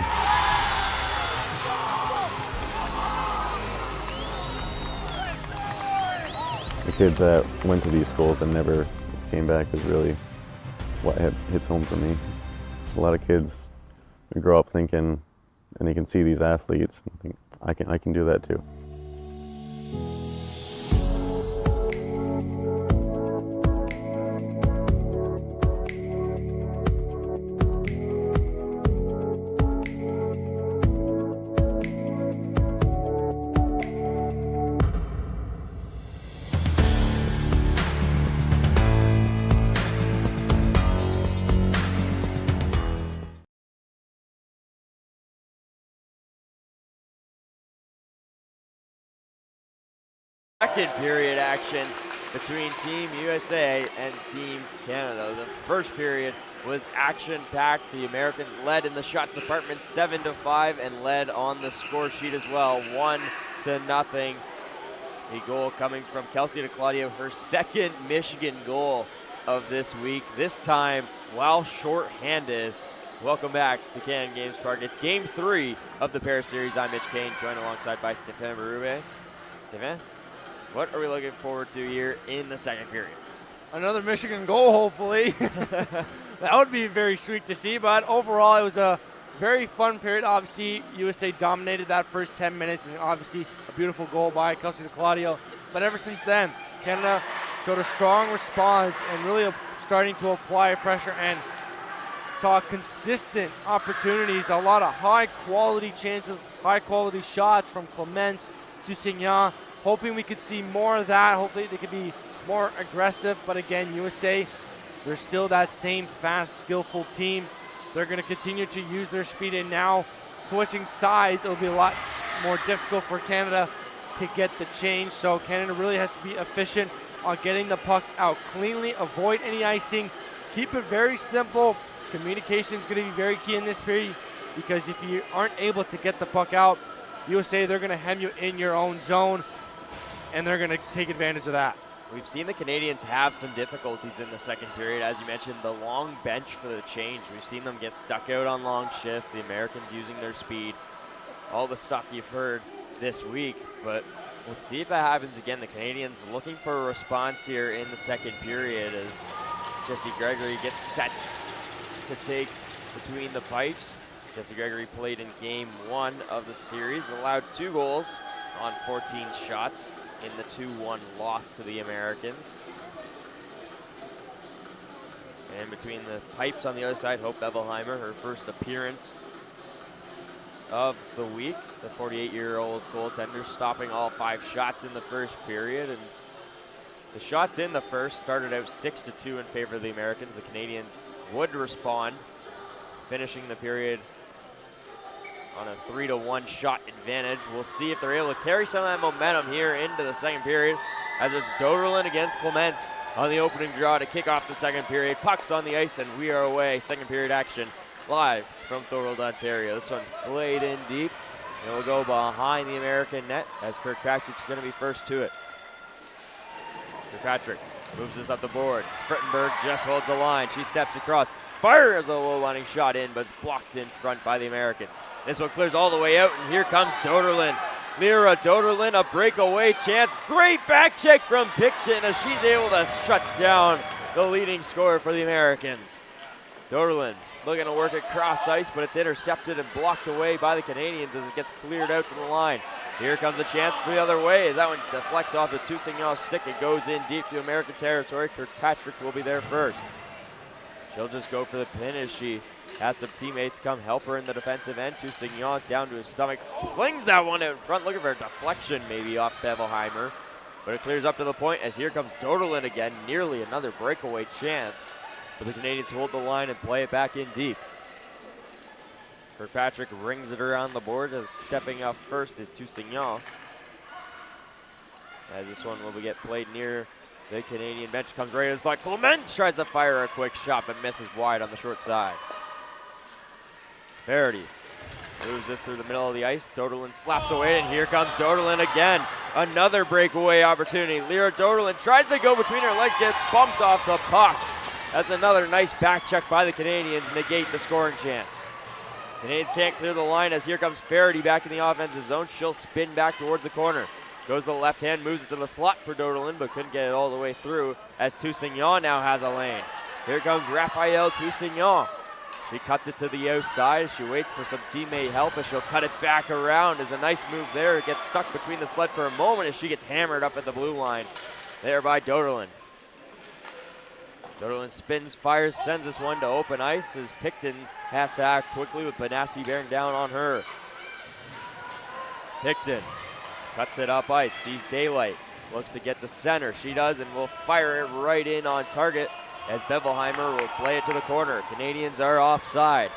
kids that went to these schools and never came back is really what hits home for me. A lot of kids grow up thinking, and they can see these athletes and think, I can do that too. Second period action between Team USA and Team Canada. The first period was action-packed. The Americans led in the shot department 7-5 and led on the score sheet as well, 1-0. The goal coming from Kelsey DeClaudio, her second Michigan goal of this week, this time while short-handed. Welcome back to Cannon Games Park. It's game 3 of the Paris Series. I'm Mitch Kane, joined alongside by Stéphane Berube. Stéphane, what are we looking forward to here in the second period? Another Michigan goal, hopefully. That would be very sweet to see, but overall it was a very fun period. Obviously, USA dominated that first 10 minutes, and obviously a beautiful goal by Kelsey DeClaudio. But ever since then, Canada showed a strong response and really starting to apply pressure and saw consistent opportunities, a lot of high-quality chances, high-quality shots from Clements to Signan. Hoping we could see more of that. Hopefully they could be more aggressive. But again, USA, they're still that same fast, skillful team. They're going to continue to use their speed, and now switching sides, it'll be a lot more difficult for Canada to get the change. So Canada really has to be efficient on getting the pucks out cleanly, avoid any icing, keep it very simple. Communication is going to be very key in this period, because if you aren't able to get the puck out, USA, they're going to hem you in your own zone, and they're going to take advantage of that. We've seen the Canadians have some difficulties in the second period. As you mentioned, the long bench for the change. We've seen them get stuck out on long shifts, the Americans using their speed, all the stuff you've heard this week, but we'll see if that happens again. The Canadians looking for a response here in the second period as Jesse Gregory gets set to take between the pipes. Jesse Gregory played in game 1 of the series, allowed 2 goals on 14 shots in the 2-1 loss to the Americans. And between the pipes on the other side, Hope Bevelheimer, her first appearance of the week. The 48-year-old goaltender stopping all 5 shots in the first period. And the shots in the first started out 6-2 in favor of the Americans. The Canadians would respond, finishing the period on a 3-1 shot advantage. We'll see if they're able to carry some of that momentum here into the second period, as it's Doderlin against Clements on the opening draw to kick off the second period. Pucks on the ice, and we are away. Second period action live from Thorold, Ontario. This one's played in deep. It will go behind the American net as Kirkpatrick's going to be first to it. Kirkpatrick moves this up the boards. Frittenberg just holds the line. She steps across. Fires a low-lining shot in, but it's blocked in front by the Americans. This one clears all the way out, and here comes Doderlin. Lyra Doderlin, a breakaway chance. Great back check from Picton as she's able to shut down the leading scorer for the Americans. Doderlin looking to work it cross ice, but it's intercepted and blocked away by the Canadians as it gets cleared out to the line. Here comes a chance for the other way as that one deflects off the Toussaint's stick. It goes in deep to American territory. Kirkpatrick will be there first. She'll just go for the pin as she has some teammates come help her in the defensive end. Toussaint down to his stomach. Flings that one out in front, looking for a deflection maybe off Bevelheimer. But it clears up to the point as here comes Doderlin again. Nearly another breakaway chance. But the Canadians hold the line and play it back in deep. Kirkpatrick rings it around the board as stepping up first is Toussaint. As this one will get played near the Canadian bench, comes right as like Clements tries to fire a quick shot but misses wide on the short side. Verity moves this through the middle of the ice. Doderlin slaps away, and here comes Doderlin again. Another breakaway opportunity. Lyra Doderlin tries to go between her legs, gets bumped off the puck. That's another nice back check by the Canadians, negate the scoring chance. Canadians can't clear the line as here comes Faraday back in the offensive zone. She'll spin back towards the corner. Goes to the left hand, moves it to the slot for Dodelin, but couldn't get it all the way through as Toussaint now has a lane. Here comes Raphael Toussaint. She cuts it to the outside. She waits for some teammate help, and she'll cut it back around. There's a nice move there. It gets stuck between the sled for a moment as she gets hammered up at the blue line there by Dodelin. Dodelin spins, fires, sends this one to open ice as Picton has to act quickly with Benassi bearing down on her. Picton cuts it up ice, sees daylight, looks to get to center. She does, and will fire it right in on target as Bevelheimer will play it to the corner. Canadians are offside.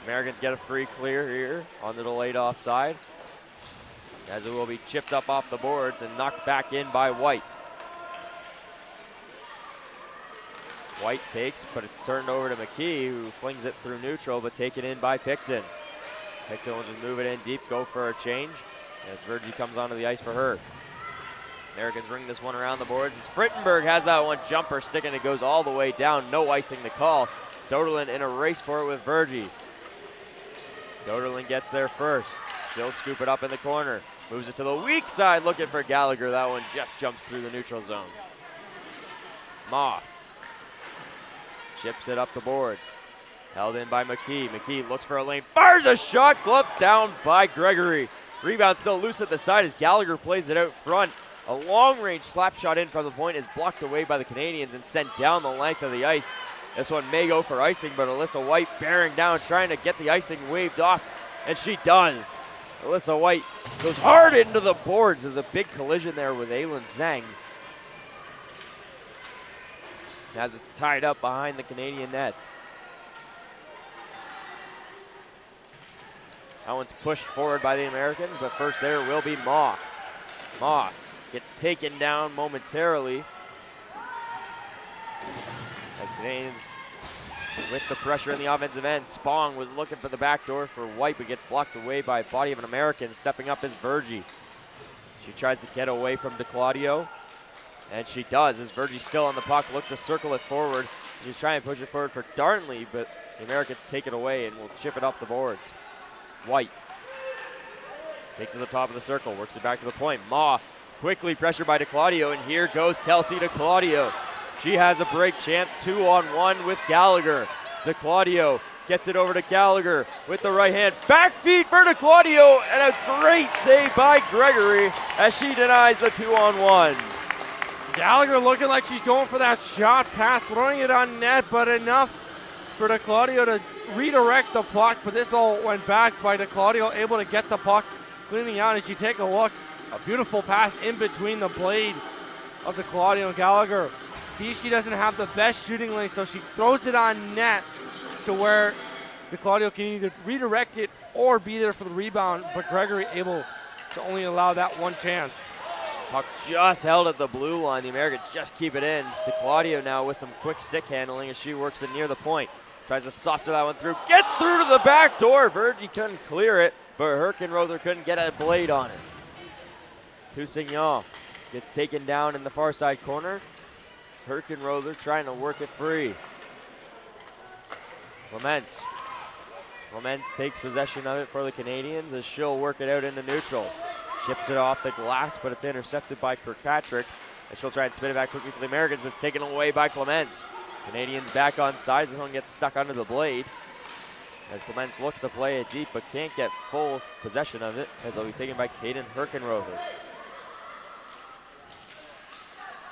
Americans get a free clear here on the delayed offside, as it will be chipped up off the boards and knocked back in by White. White takes, but it's turned over to McKee, who flings it through neutral, but taken in by Picton. Picton will just move it in deep, go for a change, as Virgie comes onto the ice for her. Americans ring this one around the boards as Frittenberg has that one jumper stick, and it goes all the way down. No icing the call. Dodelin in a race for it with Virgie. Dodelin gets there first. She'll scoop it up in the corner. Moves it to the weak side, looking for Gallagher. That one just jumps through the neutral zone. Ma chips it up the boards. Held in by McKee. McKee looks for a lane. Fires a shot. Glove down by Gregory. Rebound still loose at the side as Gallagher plays it out front. A long-range slap shot in from the point is blocked away by the Canadians and sent down the length of the ice. This one may go for icing, but Alyssa White bearing down, trying to get the icing waved off, and she does. Alyssa White goes hard into the boards. There's a big collision there with Aylin Zhang, as it's tied up behind the Canadian net. That one's pushed forward by the Americans, but first there will be Ma. Ma gets taken down momentarily as Canadians with the pressure in the offensive end. Spong was looking for the back door for White, but gets blocked away by a body of an American. Stepping up is Virgie. She tries to get away from DeClaudio, and she does as Virgie's still on the puck. Look to circle it forward. She's trying to push it forward for Darnley, but the Americans take it away and will chip it up the boards. White takes to the top of the circle, works it back to the point. Ma quickly pressured by DeClaudio, and here goes Kelsey DeClaudio. She has a break chance, 2-on-1 with Gallagher. DeClaudio gets it over to Gallagher with the right hand. Back feed for DeClaudio, and a great save by Gregory as she denies the 2-on-1. Gallagher looking like she's going for that shot pass, throwing it on net, but enough for DeClaudio to redirect the puck, but this all went back by DeClaudio, able to get the puck cleaning out. As you take a look, a beautiful pass in between the blade of DeClaudio and Gallagher. See, she doesn't have the best shooting lane, so she throws it on net to where DeClaudio can either redirect it or be there for the rebound, but Gregory able to only allow that one chance. Puck just held at the blue line. The Americans just keep it in. DeClaudio now with some quick stick handling as she works it near the point. Tries to saucer that one through. Gets through to the back door. Virgie couldn't clear it, but Herkenrother couldn't get a blade on it. Toussaint gets taken down in the far side corner. Herkenrother trying to work it free. Clements takes possession of it for the Canadians as she'll work it out into neutral. Chips it off the glass, but it's intercepted by Kirkpatrick. And she'll try and spin it back quickly for the Americans, but it's taken away by Clements. Canadians back on sides. This one gets stuck under the blade as Clements looks to play it deep, but can't get full possession of it as it'll be taken by Caden Herkenrother.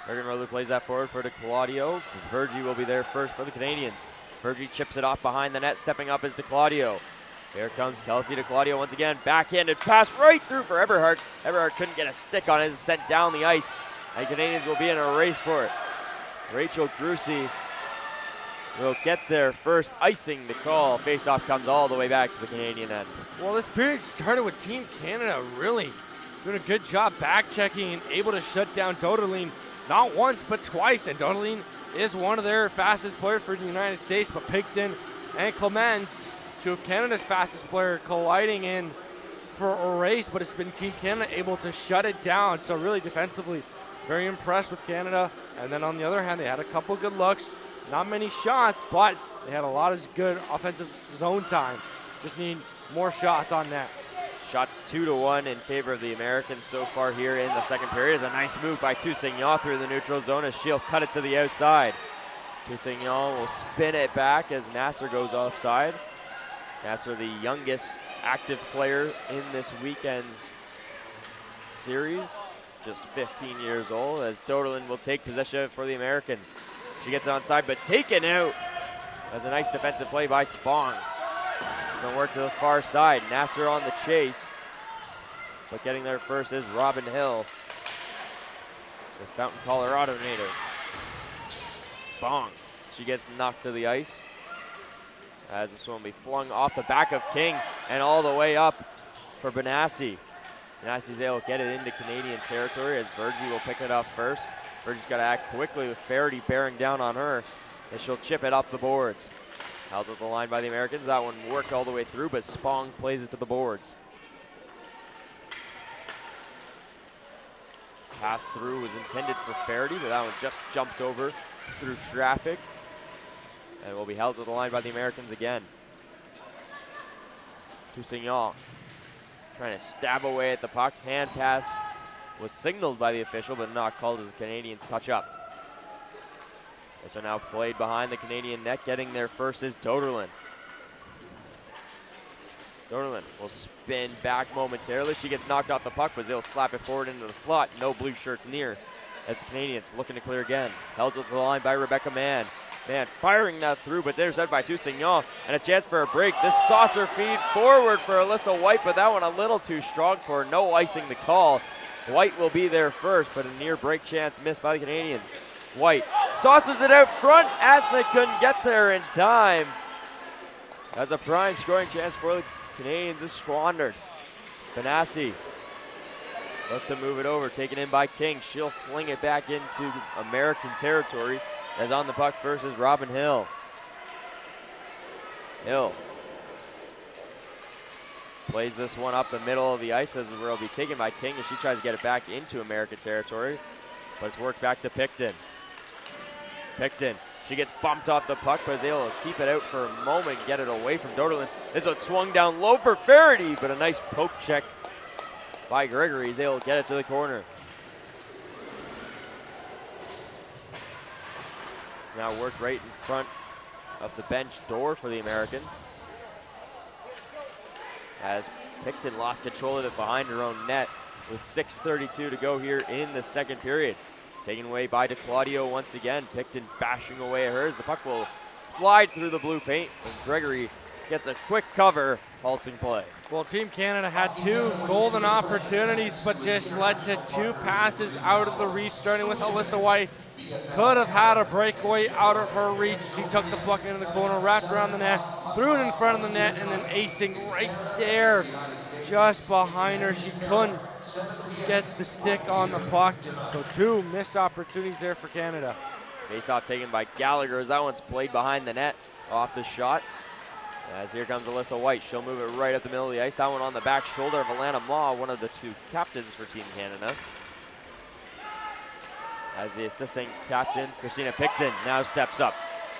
Herkenrother plays that forward for DeClaudio. Virgie will be there first for the Canadians. Virgie chips it off behind the net. Stepping up is DeClaudio. Here comes Kelsey DeClaudio once again. Backhanded pass right through for Eberhardt. Eberhardt couldn't get a stick on it. It's sent down the ice, and Canadians will be in a race for it. Rachel Grucy will get there first, icing the call. Face-off comes all the way back to the Canadian end. Well, this period started with Team Canada really doing a good job back-checking and able to shut down Dodelin not once but twice. And Dodelin is one of their fastest players for the United States, but Picton and Clements, two of Canada's fastest player, colliding in for a race, but it's been Team Canada able to shut it down. So really defensively, very impressed with Canada. And then on the other hand, they had a couple good looks, not many shots, but they had a lot of good offensive zone time. Just need more shots on net. Shots 2-1 in favor of the Americans so far here in the second period. Is a nice move by Toussaint through the neutral zone as she'll cut it to the outside. Toussaint will spin it back as Nasser goes offside. Nasser, the youngest active player in this weekend's series, just 15 years old, as Doderlin will take possession for the Americans. She gets onside, but taken out. That's a nice defensive play by Spong. Some work to the far side. Nasser on the chase, but getting there first is Robin Hill, the Fountain, Colorado native. Spong, she gets knocked to the ice as this one will be flung off the back of King and all the way up for Benassi. Benassi's able to get it into Canadian territory as Virgie will pick it up first. Virgie's got to act quickly with Faraday bearing down on her, and she'll chip it up the boards. Held at the line by the Americans. That one worked all the way through, but Spong plays it to the boards. Pass through was intended for Faraday, but that one just jumps over through traffic and will be held to the line by the Americans again. Toussaint trying to stab away at the puck. Hand pass was signaled by the official, but not called as the Canadians touch up. This one now played behind the Canadian net. Getting there first is Doderlin. Doderlin will spin back momentarily. She gets knocked off the puck, but they'll slap it forward into the slot. No blue shirts near as the Canadians looking to clear again. Held to the line by Rebecca Mann. Mann firing that through, but it's intercepted by Toussaint, and a chance for a break. This saucer feed forward for Alyssa White, but that one a little too strong for her. No icing the call. White will be there first, but a near break chance missed by the Canadians. White saucers it out front. Asnick couldn't get there in time. As a prime scoring chance for the Canadians is squandered. Benassi look to move it over, taken in by King. She'll fling it back into American territory. As on the puck first is Robin Hill. Hill plays this one up the middle of the ice as it will be taken by King as she tries to get it back into American territory, but it's worked back to Picton. Picton, she gets bumped off the puck, but is able to keep it out for a moment, get it away from Doderlin. This one swung down low for Faraday, but a nice poke check by Gregory. He's able to get it to the corner. It's now worked right in front of the bench door for the Americans. As Picton lost control of it behind her own net with 6:32 to go here in the second period. It's taken away by DeClaudio once again. Picton bashing away at hers. The puck will slide through the blue paint, and Gregory gets a quick cover, halting play. Well, Team Canada had two golden opportunities, but just led to two passes out of the reach, starting with Alyssa White. Could have had a breakaway out of her reach. She took the puck into the corner, wrapped around the net, threw it in front of the net, and then acing right there, just behind her. She couldn't get the stick on the puck. So two missed opportunities there for Canada. Face-off taken by Gallagher as that one's played behind the net off the shot. As here comes Alyssa White. She'll move it right up the middle of the ice. That one on the back shoulder of Alana Maw, one of the two captains for Team Canada. As the assistant captain, Christina Picton, now steps up.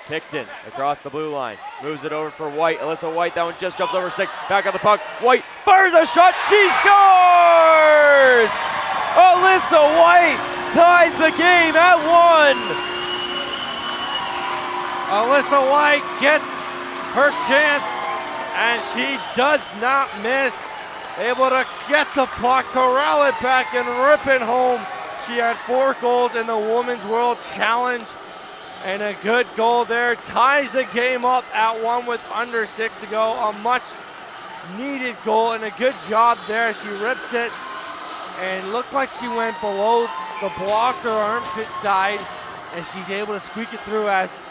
Picton across the blue line, moves it over for White. Alyssa White, that one just jumps over stick, back on the puck. White fires a shot, she scores! Alyssa White ties the game at 1. Alyssa White gets her chance, and she does not miss. Able to get the puck, corral it back, and rip it home. She had 4 goals in the Women's World Challenge, and a good goal there. Ties the game up at 1 with under 6 to go. A much needed goal, and a good job there. She rips it, and looked like she went below the blocker armpit side, and she's able to squeak it through as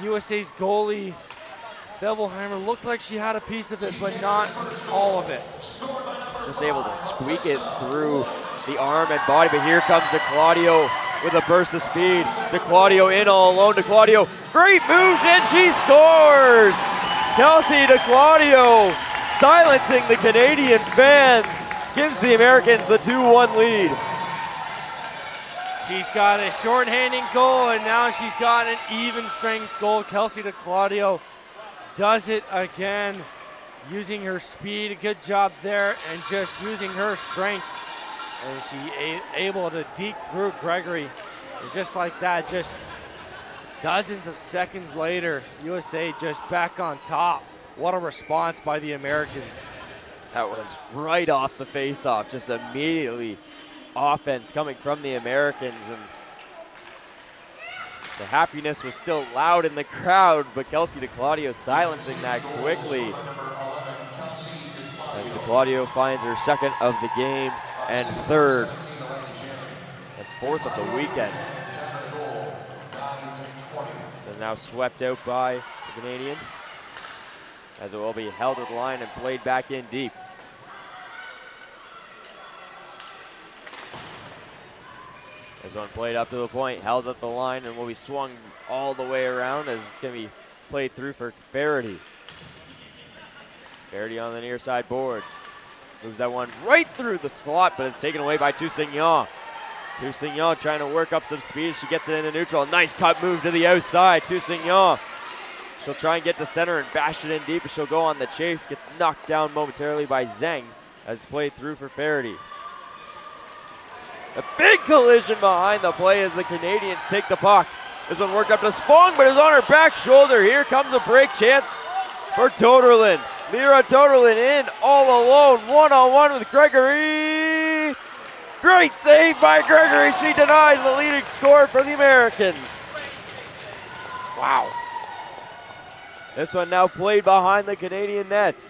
USA's goalie, Bevelheimer, looked like she had a piece of it, but not all of it. Just able to squeak it through the arm and body, but here comes DeClaudio with a burst of speed. DeClaudio in all alone. DeClaudio, great move, and she scores! Kelsey DeClaudio silencing the Canadian fans, gives the Americans the 2-1 lead. She's got a short-handing goal, and now she's got an even strength goal. Kelsey DeClaudio does it again. using her speed, a good job there, and just using her strength. And she able to deke through Gregory. And just like that, just dozens of seconds later, USA just back on top. What a response by the Americans. That was right off the face-off, just immediately offense coming from the Americans, and the happiness was still loud in the crowd, but Kelsey DeClaudio silencing that quickly. As DeClaudio finds her second of the game and third and fourth of the weekend. So now swept out by the Canadian, as it will be held at the line and played back in deep. This one played up to the point, held at the line, and will be swung all the way around as it's going to be played through for Faraday. Faraday on the near side boards. Moves that one right through the slot, but it's taken away by Toussaint. Toussaint trying to work up some speed. She gets it into neutral. Nice cut move to the outside. Toussaint. She'll try and get to center and bash it in deep, and she'll go on the chase. Gets knocked down momentarily by Zheng as played through for Faraday. A big collision behind the play as the Canadians take the puck. This one worked up to Spong, but is on her back shoulder. Here comes a break chance for Toderlin. Lyra Toderlin in all alone, one-on-one with Gregory. Great save by Gregory. She denies the leading score for the Americans. Wow. This one now played behind the Canadian net.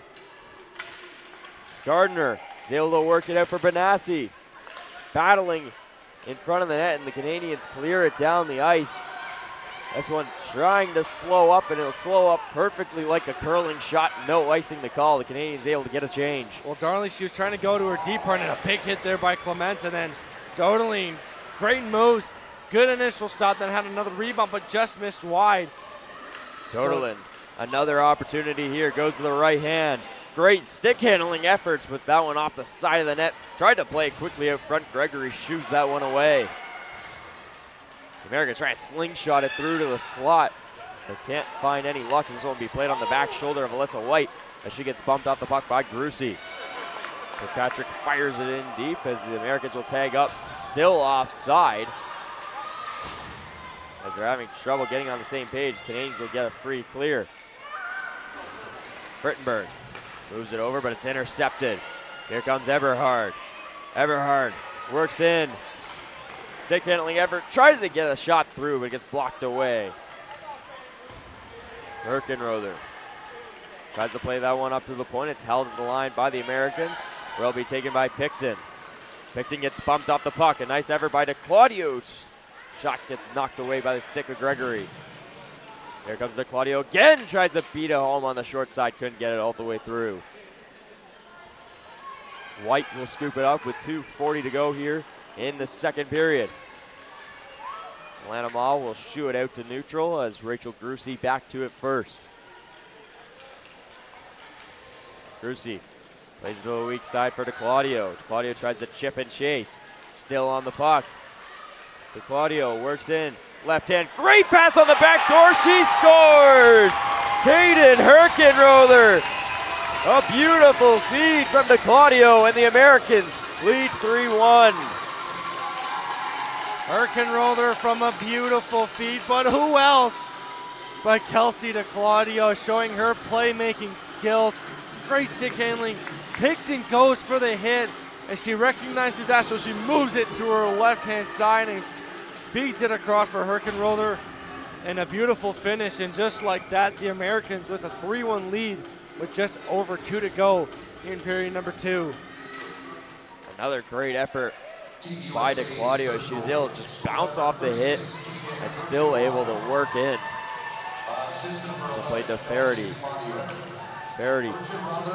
Gardner is able to work it out for Benassi. Battling in front of the net, and the Canadians clear it down the ice. This one trying to slow up, and it'll slow up perfectly like a curling shot. No icing the call. The Canadians able to get a change. Well, Darley, she was trying to go to her deep part, and a big hit there by Clements, and then Dodeline, great moves, good initial stop, then had another rebound, but just missed wide. Dodeline, another opportunity here, goes to the right hand. Great stick handling efforts, but that one off the side of the net. Tried to play quickly out front. Gregory shoots that one away. The Americans try to slingshot it through to the slot. They can't find any luck. This one will be played on the back shoulder of Alyssa White as she gets bumped off the puck by Grucy. Kirkpatrick fires it in deep as the Americans will tag up, still offside. As they're having trouble getting on the same page, Canadians will get a free clear. Frittenberg moves it over, but it's intercepted. Here comes Eberhard. Eberhard works in. Stick handling effort, tries to get a shot through, but gets blocked away. Herkenrother tries to play that one up to the point. It's held at the line by the Americans. Will be taken by Picton. Picton gets bumped off the puck. A nice effort by DeClaudio. Shot gets knocked away by the stick of Gregory. Here comes DeClaudio again, tries to beat it home on the short side, couldn't get it all the way through. White will scoop it up with 2:40 to go here in the second period. Atlanta Mall will shoo it out to neutral as Rachel Grucy back to it first. Grucy plays to the weak side for DeClaudio. DeClaudio tries to chip and chase, still on the puck. DeClaudio works in. Left hand, great pass on the back door, she scores! Kaden Herkenrother. A beautiful feed from DeClaudio, and the Americans lead 3-1. Herkenrother from a beautiful feed, but who else but Kelsey DeClaudio showing her playmaking skills. Great stick handling. Picton goes for the hit, and she recognizes that, so she moves it to her left-hand side and feeds it across for Herkenrother, and a beautiful finish. And just like that, the Americans with a 3-1 lead with just over 2 to go in period number 2. Another great effort by DeClaudio. She was able to just bounce off the hit and still able to work in. So played to Faraday. Faraday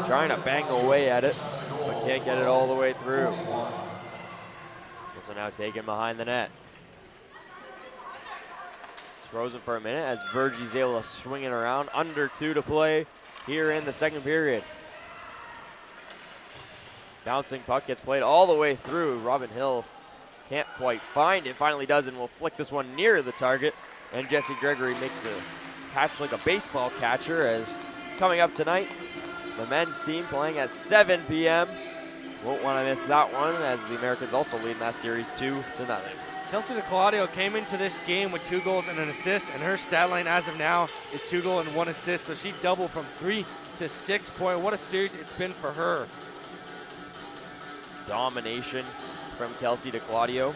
trying to bang away at it, but can't get it all the way through. This one now taken behind the net. Frozen for a minute as Virgie's able to swing it around. Under 2 to play here in the second period. Bouncing puck gets played all the way through. Robin Hill can't quite find it. Finally does, and will flick this one near the target. And Jessie Gregory makes the catch like a baseball catcher, as coming up tonight, the men's team playing at 7 p.m. Won't want to miss that one, as the Americans also lead in that series 2-0. Kelsey DeClaudio came into this game with 2 goals and an assist, and her stat line as of now is 2 goals and 1 assist, so she doubled from 3 to 6 point. What a series it's been for her. Domination from Kelsey DeClaudio.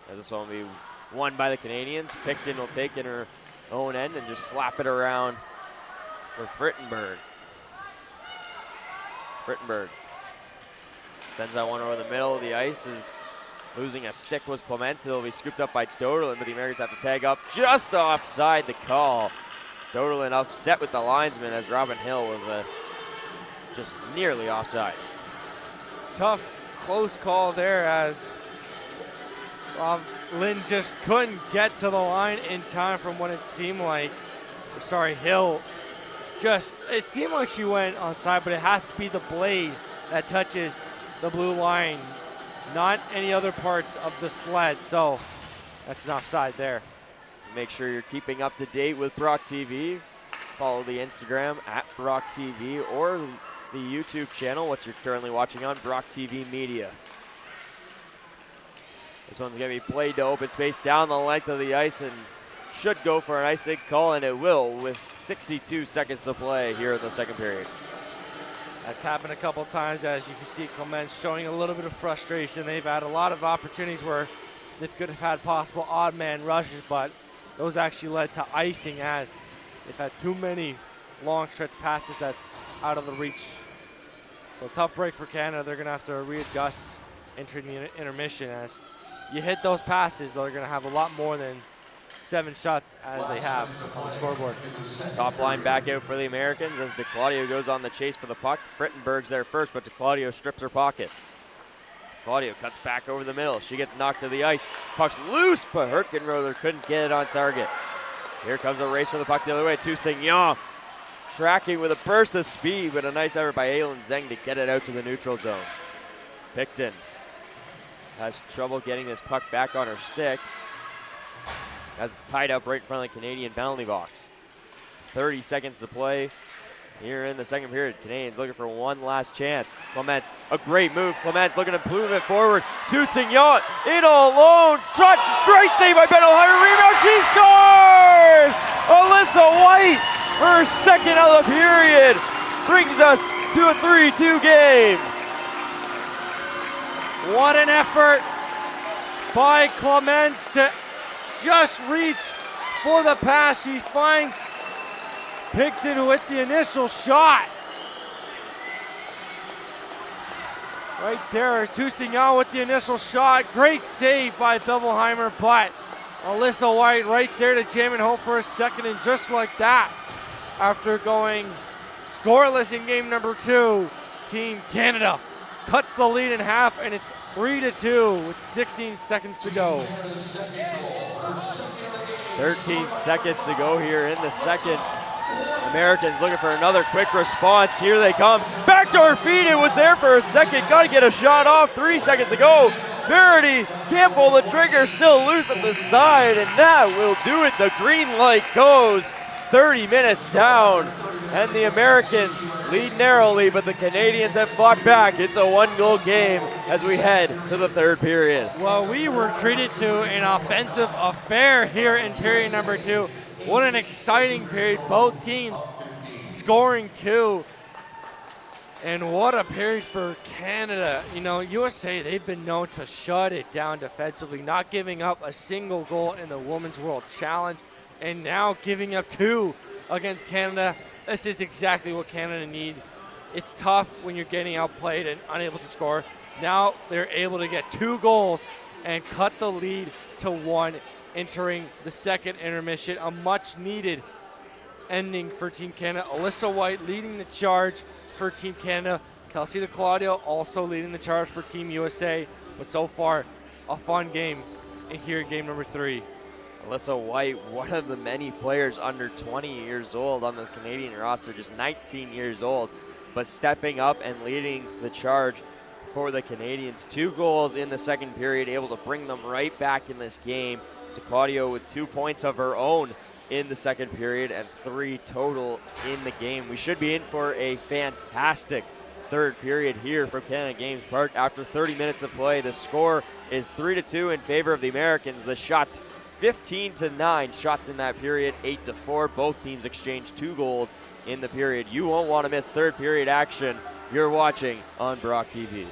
As this one will be won by the Canadians. Picton will take in her own end and just slap it around for Frittenberg. Frittenberg sends that one over the middle of the ice. Is losing a stick was Clements. It'll be scooped up by Doderlin, but the Americans have to tag up just offside the call. Doderlin upset with the linesman as Robin Hill was just nearly offside. Tough, close call there as Lynn just couldn't get to the line in time from what it seemed like. Hill it seemed like she went onside, but it has to be the blade that touches the blue line, not any other parts of the sled. So that's an offside there. Make sure you're keeping up to date with Brocktv. Follow the Instagram at Brocktv or the YouTube channel, what you're currently watching on Brocktv Media. This one's going to be played to open space down the length of the ice and should go for an icing call, and it will with 62 seconds to play here in the second period. That's happened a couple times, as you can see Clements showing a little bit of frustration. They've had a lot of opportunities where they could have had possible odd man rushes, but those actually led to icing as they've had too many long stretch passes that's out of the reach. So tough break for Canada. They're going to have to readjust entering the intermission. As you hit those passes, they're going to have a lot more than 7 shots as they have on the scoreboard. Top line back out for the Americans as DeClaudio goes on the chase for the puck. Frittenberg's there first, but DeClaudio strips her pocket. DeClaudio cuts back over the middle. She gets knocked to the ice. Puck's loose, but Herkenroder couldn't get it on target. Here comes a race for the puck the other way. Toussaint tracking with a burst of speed, but a nice effort by Aylin Zeng to get it out to the neutral zone. Picton has trouble getting this puck back on her stick as it's tied up right in front of the Canadian penalty box. 30 seconds to play here in the second period. Canadians looking for one last chance. Clements, a great move. Clements looking to move it forward. Toussaint in alone. Shot, great save by Ben O'Hire. Rebound, she scores! Alyssa White, her second of the period, brings us to a 3-2 game. What an effort by Clements to just reach for the pass. She finds Picton with the initial shot. Right there, Toussaint with the initial shot. Great save by Bevelheimer, but Alyssa White right there to jam it home for a second, and just like that, after going scoreless in game number 2, Team Canada cuts the lead in half, and it's 3-2 with 16 seconds to go. 13 seconds to go here in the second. Americans looking for another quick response. Here they come. Backdoor feed. It was there for a second. Got to get a shot off. 3 seconds to go. Verity can't pull the trigger. Still loose at the side, and that will do it. The green light goes. 30 minutes down, and the Americans lead narrowly, but the Canadians have fought back. It's a 1-goal game as we head to the third period. Well, we were treated to an offensive affair here in period number 2. What an exciting period. Both teams scoring 2. And what a period for Canada. You know, USA, they've been known to shut it down defensively, not giving up a single goal in the Women's World Challenge, and now giving up 2 against Canada. This is exactly what Canada need. It's tough when you're getting outplayed and unable to score. Now they're able to get 2 goals and cut the lead to 1 entering the second intermission. A much needed ending for Team Canada. Alyssa White leading the charge for Team Canada. Kelsey DeClaudio also leading the charge for Team USA. But so far, a fun game here in game number 3. Alyssa White, one of the many players under 20 years old on this Canadian roster, just 19 years old, but stepping up and leading the charge for the Canadians. 2 goals in the second period, able to bring them right back in this game. DeClaudio with 2 points of her own in the second period and 3 total in the game. We should be in for a fantastic third period here from Canada Games Park. After 30 minutes of play, the score is 3-2 in favor of the Americans. The shots 15-9 shots in that period, 8-4. Both teams exchanged 2 goals in the period. You won't want to miss third period action. You're watching on Brocktv.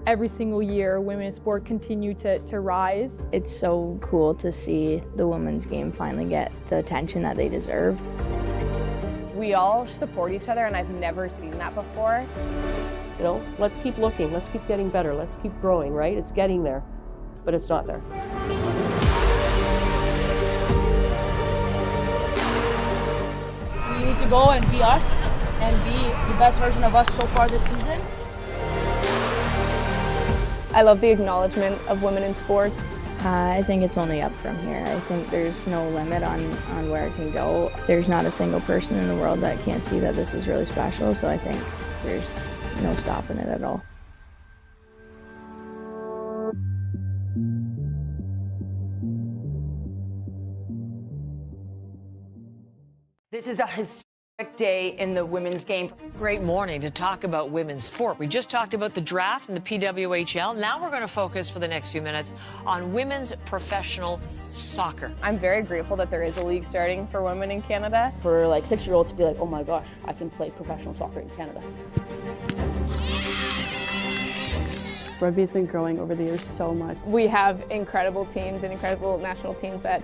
Every single year, women in sport continue to rise. It's so cool to see the women's game finally get the attention that they deserve. We all support each other, and I've never seen that before. You know, let's keep looking, let's keep getting better, let's keep growing, right? It's getting there, but it's not there. We need to go and be us and be the best version of us so far this season. I love the acknowledgement of women in sports. I think it's only up from here. I think there's no limit on where it can go. There's not a single person in the world that can't see that this is really special, so I think there's no stopping it at all. This is a historic day in the women's game. Great morning to talk about women's sport. We just talked about the draft and the PWHL. Now we're going to focus for the next few minutes on women's professional soccer. I'm very grateful that there is a league starting for women in Canada. For like 6-year-olds to be like, oh my gosh, I can play professional soccer in Canada. Rugby has been growing over the years so much. We have incredible teams and incredible national teams that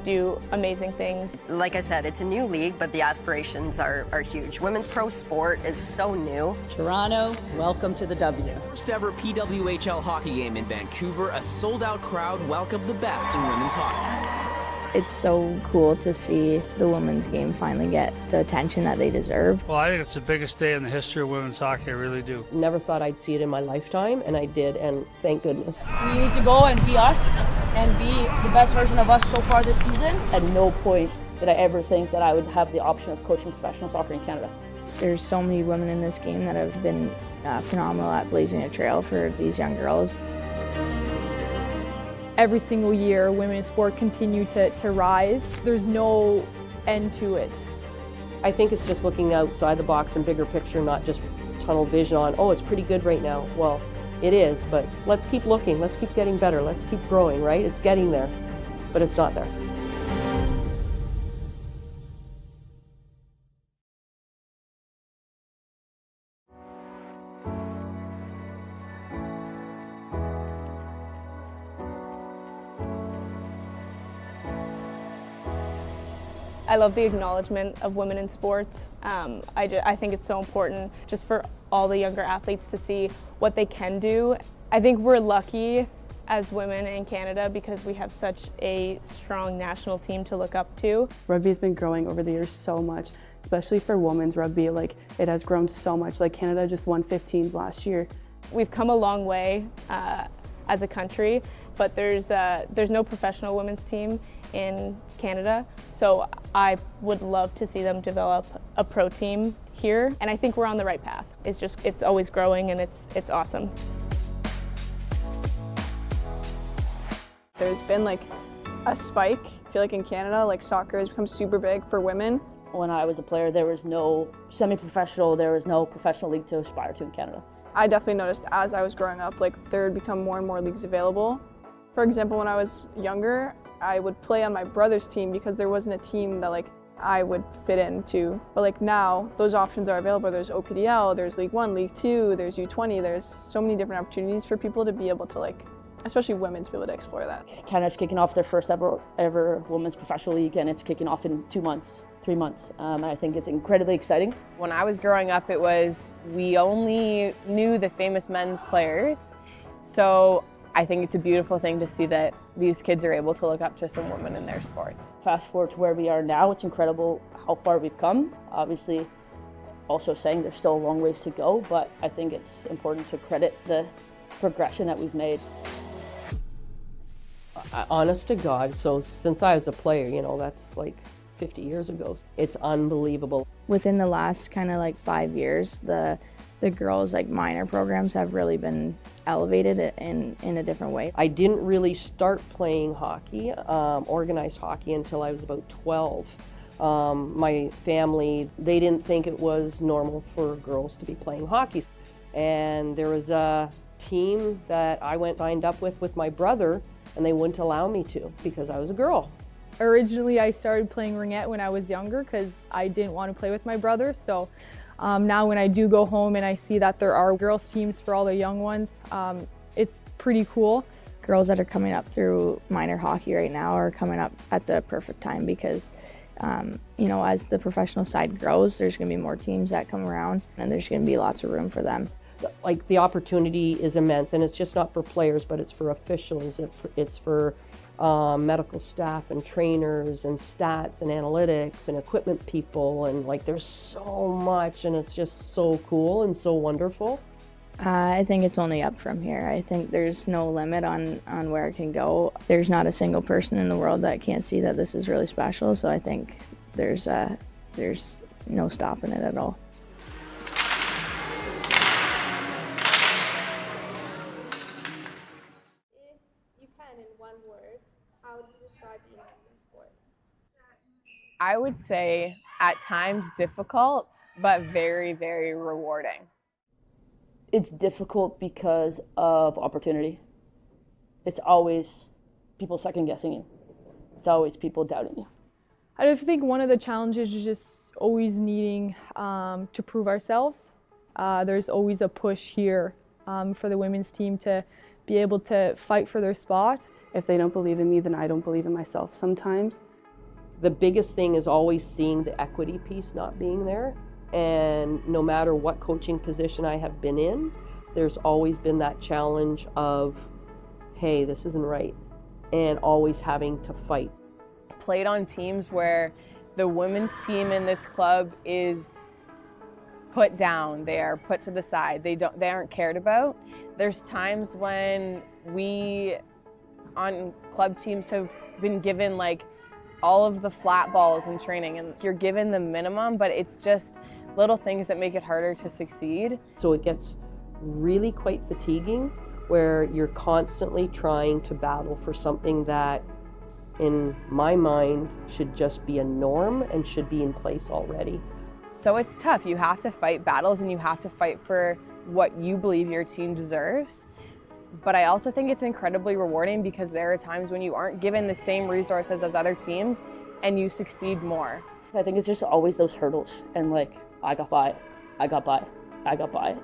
do amazing things. Like I said, it's a new league, but the aspirations are huge. Women's pro sport is so new. Toronto, welcome to the W. First ever PWHL hockey game in Vancouver, a sold-out crowd welcomed the best in women's hockey. It's so cool to see the women's game finally get the attention that they deserve. Well, I think it's the biggest day in the history of women's hockey, I really do. Never thought I'd see it in my lifetime, and I did, and thank goodness. We need to go and be us and be the best version of us so far this season. At no point did I ever think that I would have the option of coaching professional soccer in Canada. There's so many women in this game that have been phenomenal at blazing a trail for these young girls. Every single year, women in sport continue to rise. There's no end to it. I think it's just looking outside the box and bigger picture, not just tunnel vision on, oh, it's pretty good right now. Well, it is, but let's keep looking, let's keep getting better, let's keep growing, right? It's getting there, but it's not there. I love the acknowledgement of women in sports. I think it's so important just for all the younger athletes to see what they can do. I think we're lucky as women in Canada because we have such a strong national team to look up to. Rugby has been growing over the years so much, especially for women's rugby. Like, it has grown so much. Like, Canada just won 15s last year. We've come a long way as a country, but there's no professional women's team in Canada, so I would love to see them develop a pro team here, and I think we're on the right path. It's always growing, and it's awesome. There's been like a spike. I feel like in Canada, like soccer has become super big for women. When I was a player, there was no semi-professional, there was no professional league to aspire to in Canada. I definitely noticed as I was growing up, like there would become more and more leagues available. For example, when I was younger, I would play on my brother's team because there wasn't a team that like I would fit into. But like now, those options are available. There's OPDL, there's League 1, League 2, there's U20, there's so many different opportunities for people to be able to like, especially women, to be able to explore that. Canada's kicking off their first ever women's professional league, and it's kicking off in 2 months, 3 months. I think it's incredibly exciting. When I was growing up, we only knew the famous men's players. So I think it's a beautiful thing to see that these kids are able to look up to some women in their sports. Fast forward to where we are now, it's incredible how far we've come. Obviously, also saying there's still a long ways to go, but I think it's important to credit the progression that we've made. Honest to God, so since I was a player, you know, that's like 50 years ago. It's unbelievable. Within the last kind of like 5 years, the girls like minor programs have really been elevated in a different way. I didn't really start playing hockey, organized hockey, until I was about 12. My family, they didn't think it was normal for girls to be playing hockey. And there was a team that I signed up with my brother, and they wouldn't allow me to because I was a girl. Originally, I started playing ringette when I was younger because I didn't want to play with my brother. So now when I do go home and I see that there are girls teams for all the young ones, it's pretty cool. Girls that are coming up through minor hockey right now are coming up at the perfect time because you know, as the professional side grows, there's going to be more teams that come around, and there's going to be lots of room for them. Like, the opportunity is immense, and it's just not for players, but it's for officials, it's for medical staff and trainers and stats and analytics and equipment people, and like there's so much, and it's just so cool and so wonderful. I think it's only up from here. I think there's no limit on where it can go. There's not a single person in the world that can't see that this is really special, so I think there's no stopping it at all. I would say at times difficult, but very, very rewarding. It's difficult because of opportunity. It's always people second guessing you. It's always people doubting you. I think one of the challenges is just always needing to prove ourselves. There's always a push here for the women's team to be able to fight for their spot. If they don't believe in me, then I don't believe in myself sometimes. The biggest thing is always seeing the equity piece not being there. And no matter what coaching position I have been in, there's always been that challenge of, hey, this isn't right, and always having to fight. Played on teams where the women's team in this club is put down, they are put to the side, they aren't cared about. There's times when we on club teams have been given like all of the flat balls in training, and you're given the minimum, but it's just little things that make it harder to succeed. So it gets really quite fatiguing, where you're constantly trying to battle for something that, in my mind, should just be a norm and should be in place already. So it's tough. You have to fight battles, and you have to fight for what you believe your team deserves. But I also think it's incredibly rewarding because there are times when you aren't given the same resources as other teams and you succeed more. I think it's just always those hurdles, and like, I got by it.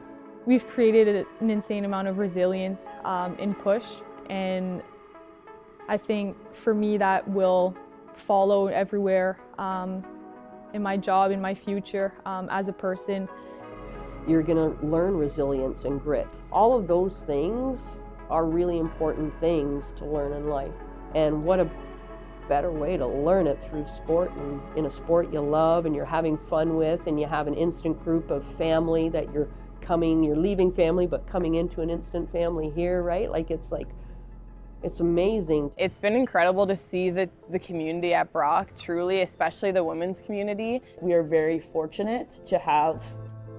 We've created an insane amount of resilience in push, and I think for me that will follow everywhere in my job, in my future as a person. You're going to learn resilience and grit. All of those things are really important things to learn in life. And what a better way to learn it through sport, and in a sport you love and you're having fun with, and you have an instant group of family that you're leaving family but coming into an instant family here, right? Like it's It's amazing. It's been incredible to see the community at Brock, truly, especially the women's community. We are very fortunate to have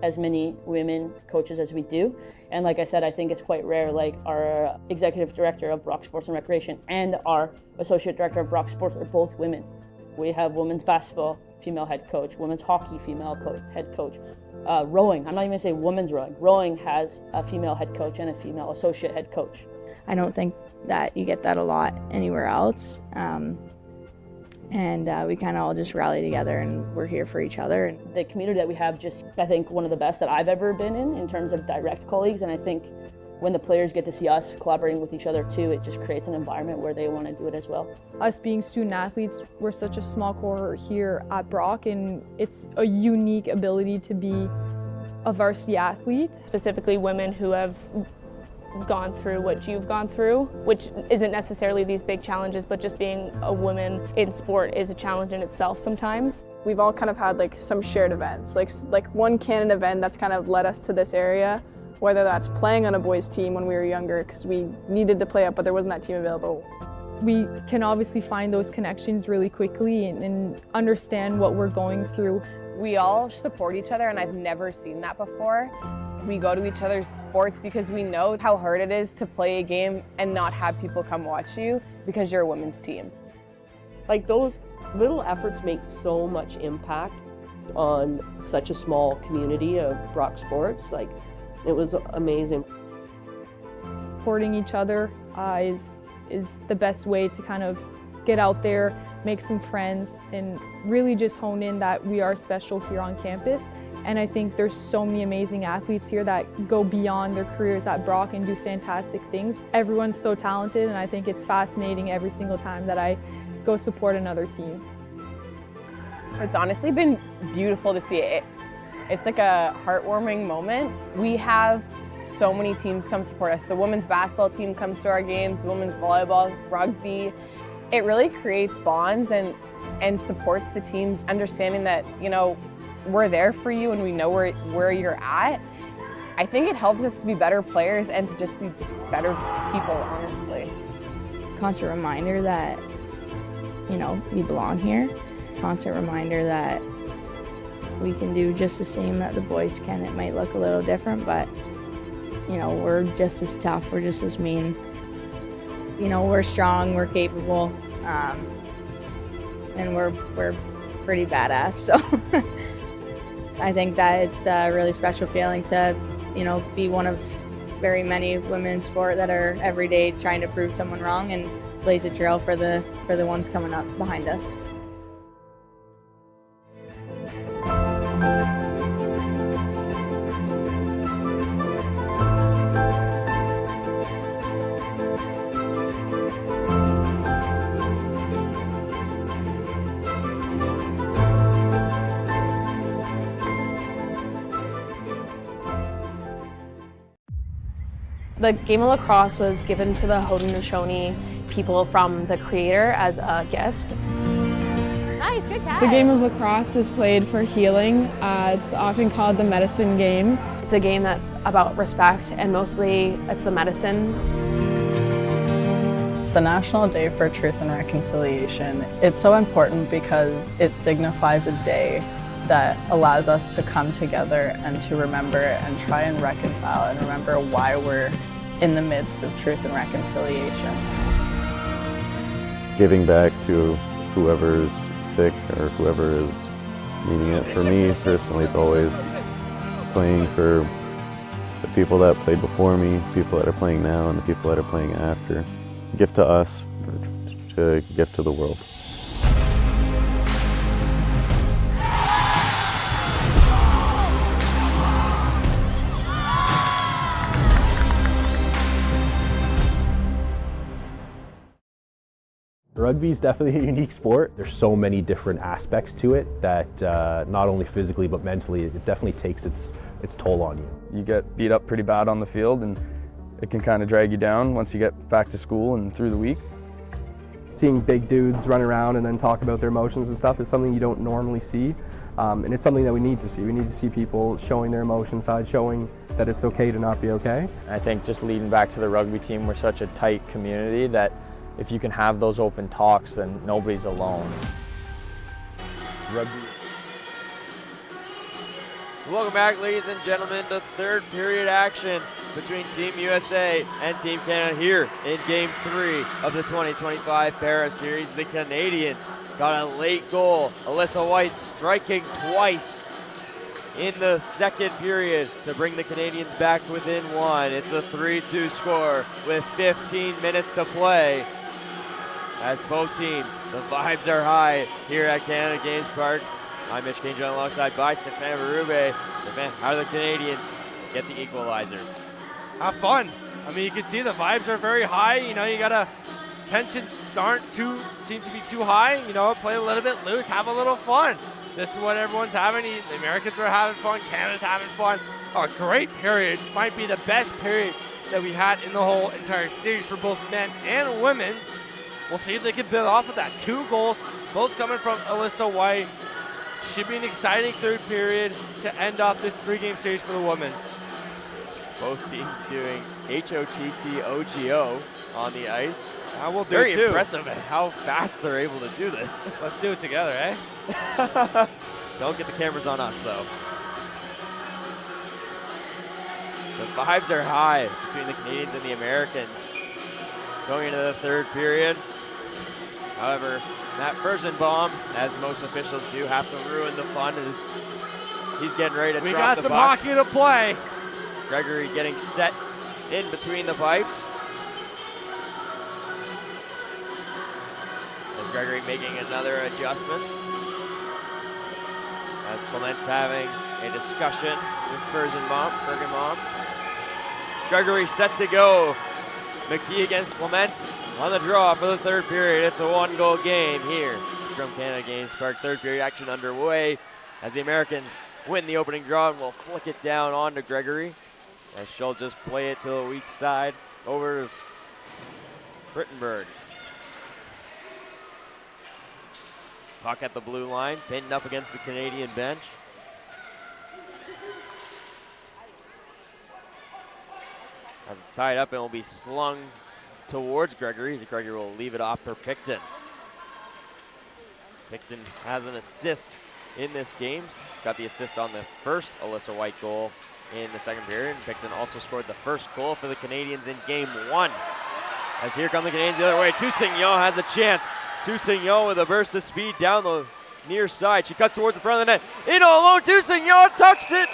as many women coaches as we do. And like I said, I think it's quite rare, like our executive director of Brock Sports and Recreation and our associate director of Brock Sports are both women. We have women's basketball, female head coach, women's hockey, female head coach. Rowing, I'm not even gonna say women's rowing. Rowing has a female head coach and a female associate head coach. I don't think that you get that a lot anywhere else. We kind of all just rally together and we're here for each other. And the community that we have, just I think one of the best that I've ever been in terms of direct colleagues. And I think when the players get to see us collaborating with each other too, it just creates an environment where they want to do it as well. Us being student athletes, we're such a small cohort here at Brock, and it's a unique ability to be a varsity athlete. Specifically women who have gone through what you've gone through, which isn't necessarily these big challenges, but just being a woman in sport is a challenge in itself sometimes. We've all kind of had like some shared events, like one Canada event that's kind of led us to this area, whether that's playing on a boys team when we were younger because we needed to play up but there wasn't that team available. We can obviously find those connections really quickly and understand what we're going through. We all support each other, and I've never seen that before. We go to each other's sports because we know how hard it is to play a game and not have people come watch you because you're a women's team. Like those little efforts make so much impact on such a small community of Brock sports. Like it was amazing. Supporting each other is the best way to kind of get out there, make some friends, and really just hone in that we are special here on campus. And I think there's so many amazing athletes here that go beyond their careers at Brock and do fantastic things. Everyone's so talented, and I think it's fascinating every single time that I go support another team. It's honestly been beautiful to see it. It's like a heartwarming moment. We have so many teams come support us. The women's basketball team comes to our games, women's volleyball, rugby. It really creates bonds and supports the teams, understanding that, you know, we're there for you and we know where you're at. I think it helps us to be better players and to just be better people, honestly. constant reminder that, you know, we belong here. Constant reminder that we can do just the same that the boys can. It might look a little different, but, you know, we're just as tough, we're just as mean. You know, we're strong, we're capable, and we're pretty badass, so I think that it's a really special feeling to, you know, be one of very many women in sport that are every day trying to prove someone wrong and blaze a trail for the ones coming up behind us. The game of lacrosse was given to the Haudenosaunee people from the creator as a gift. Nice, good catch. The game of lacrosse is played for healing. It's often called the medicine game. It's a game that's about respect, and mostly it's the medicine. The National Day for Truth and Reconciliation, it's so important because it signifies a day that allows us to come together and to remember and try and reconcile and remember why we're in the midst of truth and reconciliation. Giving back to whoever's sick or whoever is needing it. For me personally, it's always playing for the people that played before me, people that are playing now, and the people that are playing after. Gift to us, to gift to the world. Rugby is definitely a unique sport. There's so many different aspects to it that not only physically but mentally, it definitely takes its toll on you. You get beat up pretty bad on the field and it can kind of drag you down once you get back to school and through the week. seeing big dudes run around and then talk about their emotions and stuff is something you don't normally see. And it's something that we need to see. We need to see people showing their emotion side, showing that it's okay to not be okay. I think just leading back to the rugby team, we're such a tight community that if you can have those open talks, then nobody's alone. Rugby. Welcome back, ladies and gentlemen, to third period action between Team USA and Team Canada here in Game 3 of the 2025 Para Series. The Canadians got a late goal. Alyssa White striking twice in the second period to bring the Canadians back within one. It's a 3-2 score with 15 minutes to play. As both teams, the vibes are high here at Canada Games Park. I'm Mitch King, joined alongside by Stefan Berube. Stefan, how do the Canadians get the equalizer? Have fun. I mean, you can see the vibes are very high. You know, you gotta, tensions seem to be too high. You know, play a little bit loose, have a little fun. This is what everyone's having. The Americans are having fun, Canada's having fun. A great period, might be the best period that we had in the whole entire series for both men and women's. We'll see if they can build off of that. 2 goals, both coming from Alyssa White. Should be an exciting third period to end off this 3-game series for the women's. Both teams doing HOTTOGO on the ice. I will do Very it too. impressive at how fast they're able to do this. Let's do it together, eh? Don't get the cameras on us, though. The vibes are high between the Canadians and the Americans going into the third period. However, Matt Fersenbaum, as most officials do, have to ruin the fun as he's getting ready to drop the puck. We got some hockey to play. Gregory getting set in between the pipes. As Gregory making another adjustment. As Clement's having a discussion with Fersenbaum. Gregory set to go. McKee against Clement on the draw for the third period. It's a 1-goal game here from Canada Games Park. Third period action underway as the Americans win the opening draw and will flick it down onto Gregory. As she'll just play it to the weak side over to Frittenberg. Puck at the blue line, pinned up against the Canadian bench. As it's tied up and will be slung towards Gregory, as Gregory will leave it off for Picton. Picton has an assist in this game. Got the assist on the first Alyssa White goal in the second period. And Picton also scored the first goal for the Canadians in Game 1. As here come the Canadians the other way. Toussaint has a chance. Toussaint with a burst of speed down the near side. She cuts towards the front of the net. In all alone, Toussaint tucks it.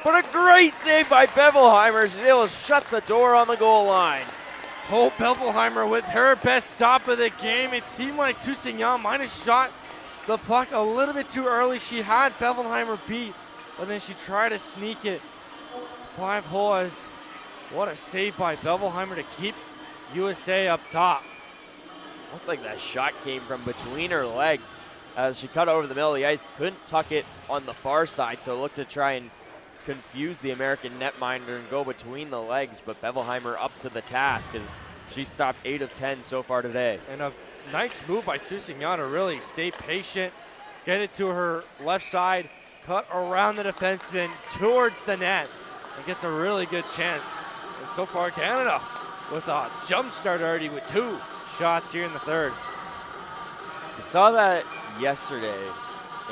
But a great save by Bevelheimer. She's able to shut the door on the goal line. Oh, Bevelheimer with her best stop of the game. It seemed like Toussaint might have shot the puck a little bit too early. She had Bevelheimer beat, but then she tried to sneak it. 5 holes. What a save by Bevelheimer to keep USA up top. Looked like that shot came from between her legs as she cut over the middle of the ice. Couldn't tuck it on the far side, so looked to try and confuse the American netminder and go between the legs, but Bevelheimer up to the task as she stopped 8 of 10 so far today. And a nice move by Toussaint to really stay patient, get it to her left side, cut around the defenseman towards the net, and gets a really good chance. And so far Canada with a jump start already with 2 shots here in the third. We saw that yesterday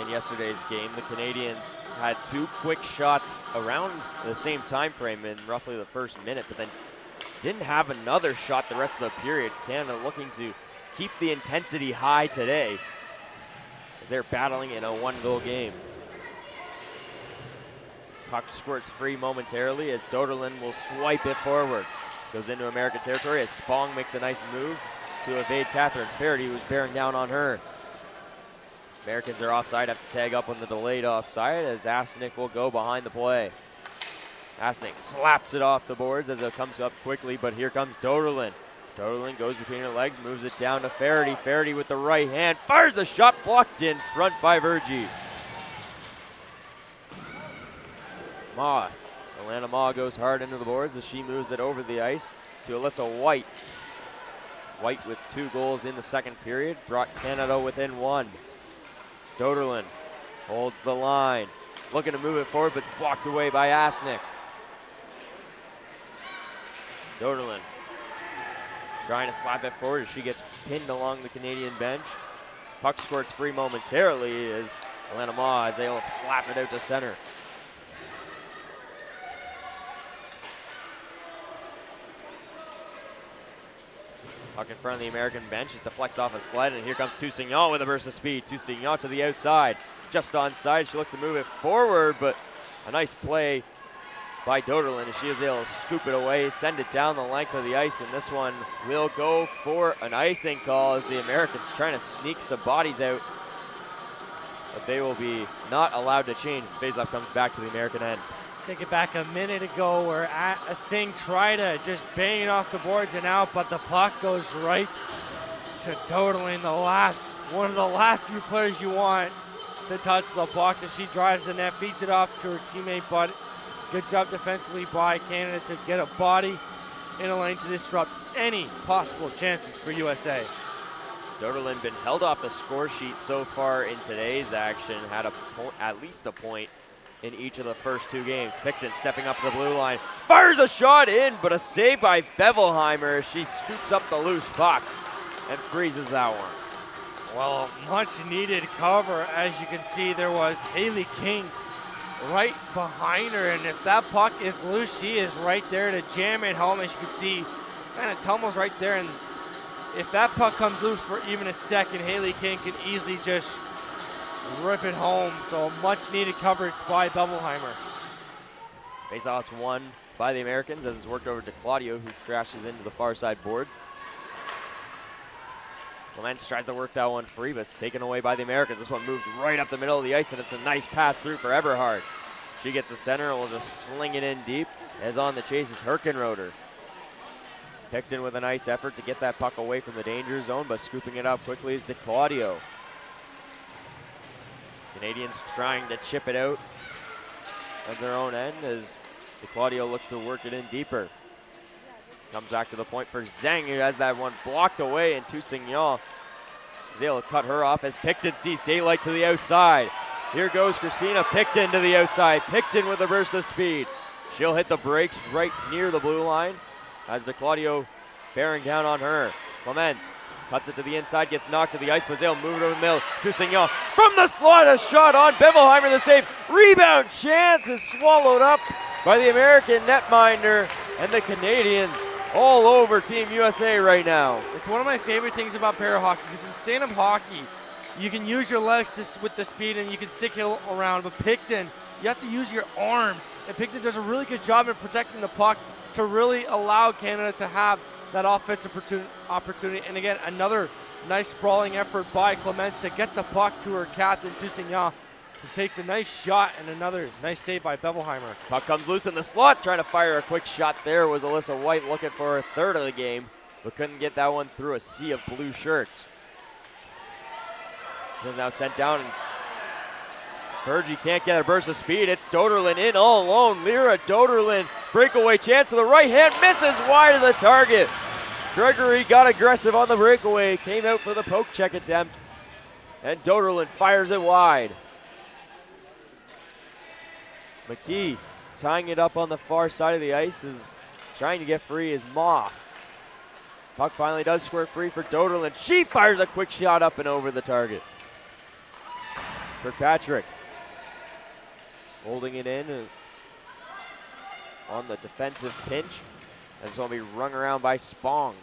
in yesterday's game. The Canadians had 2 quick shots around the same time frame in roughly the first minute, but then didn't have another shot the rest of the period. Canada looking to keep the intensity high today as they're battling in a 1-goal game. Puck squirts free momentarily as Doderlin will swipe it forward. Goes into American territory as Spong makes a nice move to evade Catherine Faherty, who's bearing down on her. Americans are offside, have to tag up on the delayed offside as Asnick will go behind the play. Asnick slaps it off the boards as it comes up quickly, but here comes Doderlin. Doderlin goes between her legs, moves it down to Faherty. Faherty with the right hand, fires a shot blocked in front by Virgie. Ma, Alana Ma goes hard into the boards as she moves it over the ice to Alyssa White. White with 2 goals in the second period brought Canada within 1. Doderlin holds the line, looking to move it forward, but it's blocked away by Asnick. Doderlin trying to slap it forward as she gets pinned along the Canadian bench. Puck squirts free momentarily as Alana Ma is able to slap it out to center. Puck in front of the American bench. It deflects off a Sled, and here comes Toussaint with a burst of speed. Toussaint to the outside, just onside. She looks to move it forward, but a nice play by Doderlin, and she is able to scoop it away, send it down the length of the ice, and this one will go for an icing call as the Americans trying to sneak some bodies out, but they will be not allowed to change. The faceoff comes back to the American end. Take it back a minute ago where Singh tried to just bang it off the boards and out, but the puck goes right to Doderlin, one of the last few players you want to touch the puck, and she drives the net, feeds it off to her teammate, but good job defensively by Canada to get a body in a lane to disrupt any possible chances for USA. Doderlin been held off the score sheet so far in today's action, had at least a point in each of the first 2 games. Picton stepping up the blue line, fires a shot in, but a save by Bevelheimer as she scoops up the loose puck and freezes that one. Well, much needed cover. As you can see, there was Haley King right behind her, and if that puck is loose, she is right there to jam it home. As you can see, kind of tumbles right there, and if that puck comes loose for even a second, Haley King can easily just rip it home. So much needed coverage by Bevelheimer. Faceoff's won by the Americans as it's worked over to Claudio, who crashes into the far side boards. Clements tries to work that one free, but it's taken away by the Americans. This one moved right up the middle of the ice, and it's a nice pass through for Eberhard. She gets the center and will just sling it in deep, as on the chase is Herkenroder. Picton with a nice effort to get that puck away from the danger zone, but scooping it up quickly is DeClaudio. Canadians trying to chip it out of their own end as DeClaudio looks to work it in deeper. Comes back to the point for Zhang, who has that one blocked away, and Toussaint is able to cut her off as Picton sees daylight to the outside. Here goes Christina Picton to the outside. Picton with a burst of speed. She'll hit the brakes right near the blue line as DeClaudio bearing down on her. Clements cuts it to the inside, gets knocked to the ice, but they'll move it over the middle. Toussaint from the slot, a shot on Bevelheimer, the save. Rebound chance is swallowed up by the American netminder, and the Canadians all over Team USA right now. It's one of my favorite things about para hockey, because in stand-up hockey, you can use your legs with the speed and you can stick it around, but Picton, you have to use your arms, and Picton does a really good job in protecting the puck to really allow Canada to have that offensive opportunity. And again, another nice sprawling effort by Clements to get the puck to her captain, Toussaint, who takes a nice shot, and another nice save by Bevelheimer. Puck comes loose in the slot, trying to fire a quick shot there was Alyssa White, looking for her 3rd of the game, but couldn't get that one through a sea of blue shirts. So now sent down, and Bergie can't get a burst of speed. It's Doderlin in all alone. Lyra Doderlin, breakaway chance to the right hand, misses wide of the target. Gregory got aggressive on the breakaway, came out for the poke check attempt, and Doderlin fires it wide. McKee tying it up on the far side of the ice, is trying to get free is Ma. Puck finally does squirt free for Doderlin. She fires a quick shot up and over the target. Kirkpatrick holding it in on the defensive pinch. This will be rung around by Spong.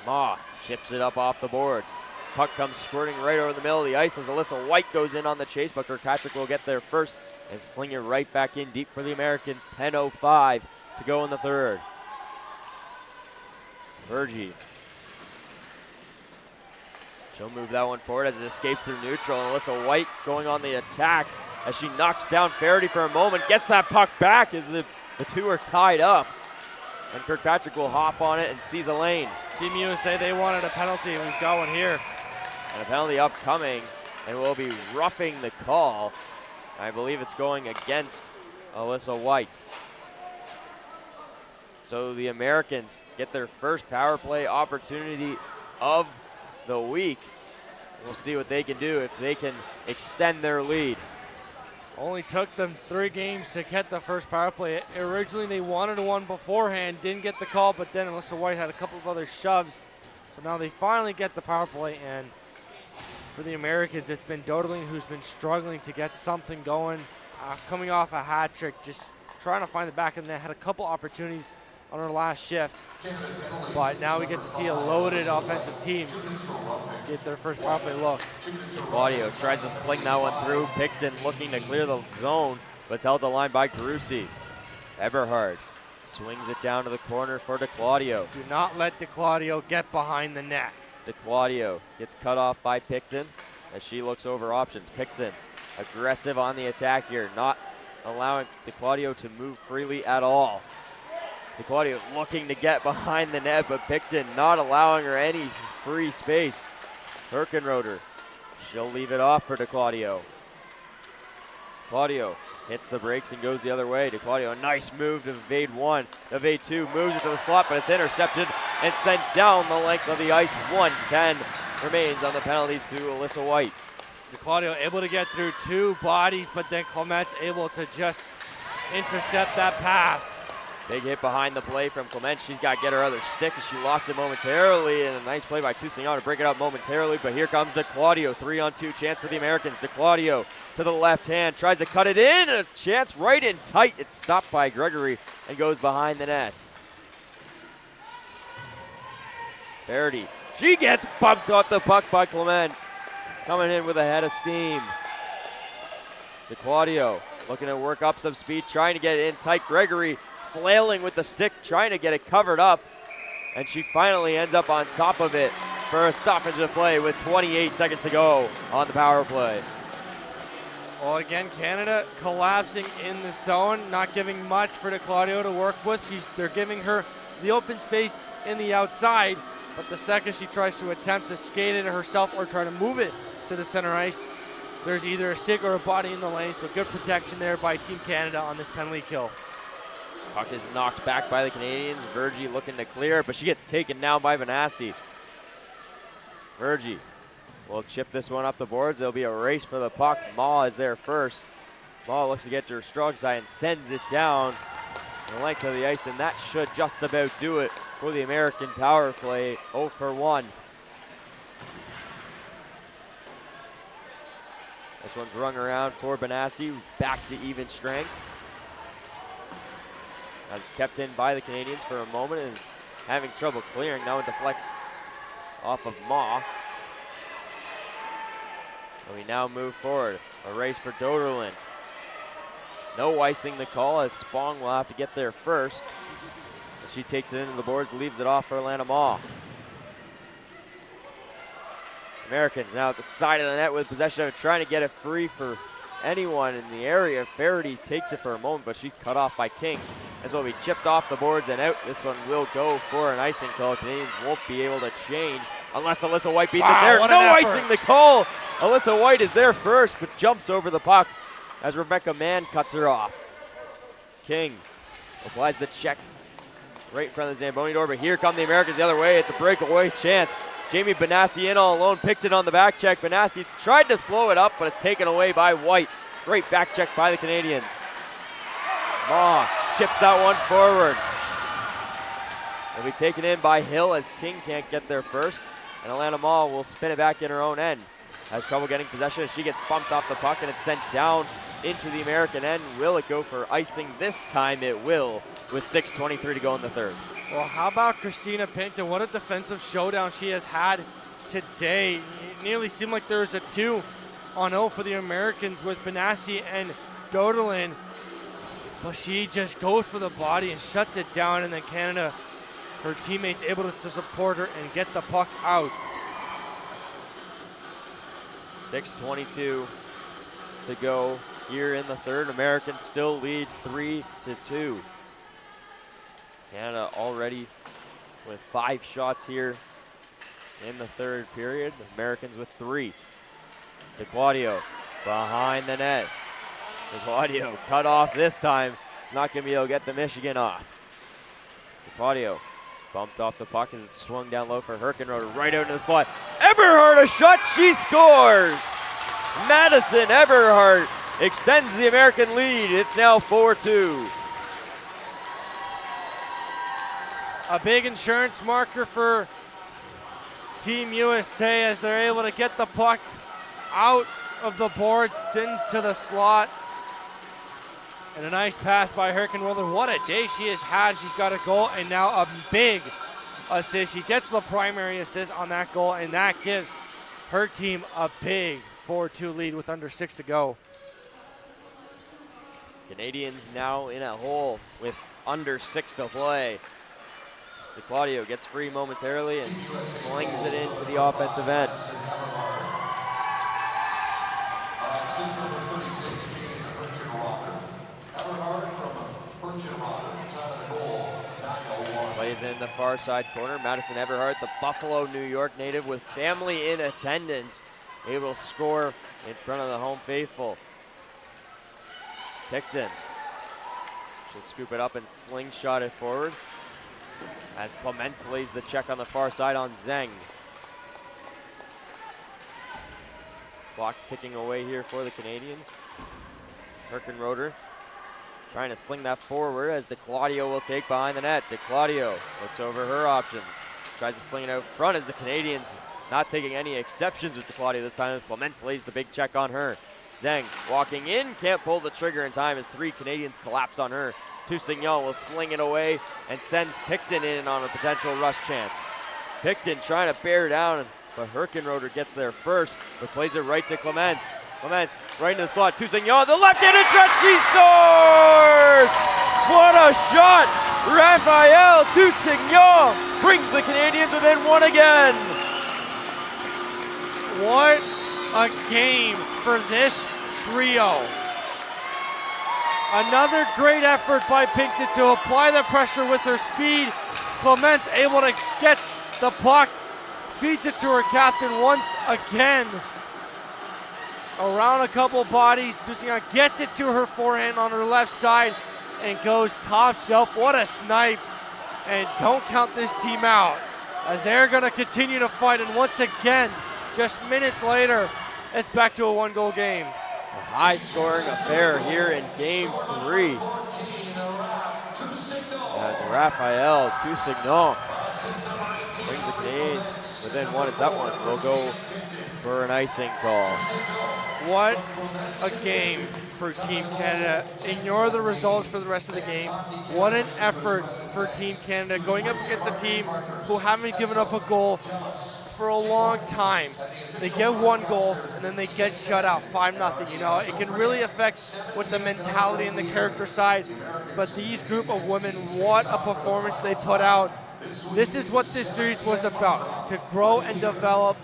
Ma chips it up off the boards. Puck comes squirting right over the middle of the ice as Alyssa White goes in on the chase, but Kirkpatrick will get there first and sling it right back in deep for the Americans. 10:05 to go in the 3rd. Bergie. She'll move that one forward as it escapes through neutral. And Alyssa White going on the attack as she knocks down Faraday for a moment, gets that puck back as the two are tied up. And Kirkpatrick will hop on it and seize a lane. Team USA, they wanted a penalty, and we've got one here. And a penalty upcoming, and we'll be roughing the call. I believe it's going against Alyssa White. So the Americans get their first power play opportunity of the week. We'll see what they can do if they can extend their lead. Only took them 3 games to get the first power play. Originally, they wanted one beforehand, didn't get the call, but then Alyssa White had a couple of other shoves. So now they finally get the power play, and for the Americans, it's been Dodeline who's been struggling to get something going, coming off a hat trick, just trying to find the back of the net. Had a couple opportunities on her last shift, but now we get to see a loaded offensive team get their first power play look. Claudio tries to sling that one through. Picton looking to clear the zone, but it's held the line by Carusi. Eberhard swings it down to the corner for DeClaudio. Do not let DeClaudio get behind the net. DeClaudio gets cut off by Picton as she looks over options. Picton aggressive on the attack here, not allowing DeClaudio to move freely at all. DeClaudio looking to get behind the net, but Picton not allowing her any free space. Herkenroder, she'll leave it off for DeClaudio. Claudio hits the brakes and goes the other way. DeClaudio, a nice move to evade one, evade two, moves it to the slot, but it's intercepted and sent down the length of the ice. 1:10 remains on the penalty to Alyssa White. DeClaudio able to get through 2 bodies, but then Clement's able to just intercept that pass. Big hit behind the play from Clement. She's got to get her other stick as she lost it momentarily, and a nice play by Toussaint to break it up momentarily, but here comes DeClaudio. 3-on-2 chance for the Americans. DeClaudio to the left hand, tries to cut it in, a chance right in tight. It's stopped by Gregory and goes behind the net. Verity, she gets bumped off the puck by Clement. Coming in with a head of steam. DeClaudio looking to work up some speed, trying to get it in tight. Gregory flailing with the stick, trying to get it covered up, and she finally ends up on top of it for a stoppage of play with 28 seconds to go on the power play. Well, again, Canada collapsing in the zone, not giving much for DeClaudio to work with. They're giving her the open space in the outside, but the second she tries to attempt to skate it herself or try to move it to the center ice, there's either a stick or a body in the lane, so good protection there by Team Canada on this penalty kill. Puck is knocked back by the Canadians. Virgie looking to clear, but she gets taken down by Benassi. Virgie will chip this one up the boards. There'll be a race for the puck. Maw is there first. Maw looks to get to her strong side and sends it down the length of the ice, and that should just about do it for the American power play. 0 for 1. This one's rung around for Benassi, back to even strength. It's kept in by the Canadians for a moment and is having trouble clearing. Now it deflects off of Maw. And we now move forward. A race for Doderlin. No icing the call as Spong will have to get there first. And she takes it into the boards, leaves it off for Atlanta Maw. Americans now at the side of the net with possession of it, trying to get it free for anyone in the area. Faraday takes it for a moment, but she's cut off by King. As will be chipped off the boards and out. This one will go for an icing call. Canadians won't be able to change unless Alyssa White beats it there. No icing the call. Alyssa White is there first, but jumps over the puck as Rebecca Mann cuts her off. King applies the check right in front of the Zamboni door, but here come the Americans the other way. It's a breakaway chance. Jamie Benassi in all alone, picked it on the back check. Benassi tried to slow it up, but it's taken away by White. Great back check by the Canadians. Maw chips that one forward. It'll be taken in by Hill as King can't get there first. And Atlanta Maw will spin it back in her own end. Has trouble getting possession as she gets bumped off the puck and it's sent down into the American end. Will it go for icing? This time it will, with 6:23 to go in the third. Well, how about Christina Pinton? What a defensive showdown she has had today. It nearly seemed like there was a 2-on-0 for the Americans with Benassi and Doderlin. But she just goes for the body and shuts it down, and then Canada, her teammates, able to support her and get the puck out. 6:22 to go here in the third. Americans still lead 3-2. Canada already with 5 shots here in the third period. The Americans with 3. DeClaudio behind the net. DeClaudio cut off this time. Not going to be able to get the Michigan off. Claudio bumped off the puck as it swung down low for Herkenroder, right out into the slot. Eberhardt, a shot, she scores! Madison Eberhardt extends the American lead. It's now 4-2. A big insurance marker for Team USA as they're able to get the puck out of the boards into the slot. And a nice pass by Herkenroder. What a day she has had. She's got a goal and now a big assist. She gets the primary assist on that goal, and that gives her team a big 4-2 lead with under 6 to go. Canadians now in a hole with under 6 to play. Claudio gets free momentarily and slings it into the offensive end. Plays in the far side corner. Madison Eberhardt, the Buffalo, New York native with family in attendance, able to score in front of the home faithful. Picton. She'll scoop it up and slingshot it forward as Clements lays the check on the far side on Zeng. Clock ticking away here for the Canadians. Herkenroder trying to sling that forward as DeClaudio will take behind the net. DeClaudio looks over her options. Tries to sling it out front as the Canadians not taking any exceptions with DeClaudio this time as Clements lays the big check on her. Zeng walking in, can't pull the trigger in time as 3 Canadians collapse on her. Toussaint will sling it away and sends Picton in on a potential rush chance. Picton trying to bear down, but Herkenroder gets there first, but plays it right to Clements. Clements right into the slot. Toussaint, the left-handed shot, she scores! What a shot! Raphael Toussaint brings the Canadians within 1 again. What a game for this trio. Another great effort by Picton to apply the pressure with her speed. Clements able to get the puck, feeds it to her captain once again. Around a couple bodies, Toussaint gets it to her forehand on her left side and goes top shelf. What a snipe. And don't count this team out as they're going to continue to fight. And once again, just minutes later, it's back to a 1-goal game. A high-scoring affair here in Game 3. And Raphael Toussaint brings the Canadians within 1 as that one will go for an icing call. What a game for Team Canada. Ignore the results for the rest of the game. What an effort for Team Canada going up against a team who haven't given up a goal for a long time. They get 1 goal and then they get shut out 5-0. You know, it can really affect with the mentality and the character side. But these group of women, what a performance they put out. This is what this series was about, to grow and develop,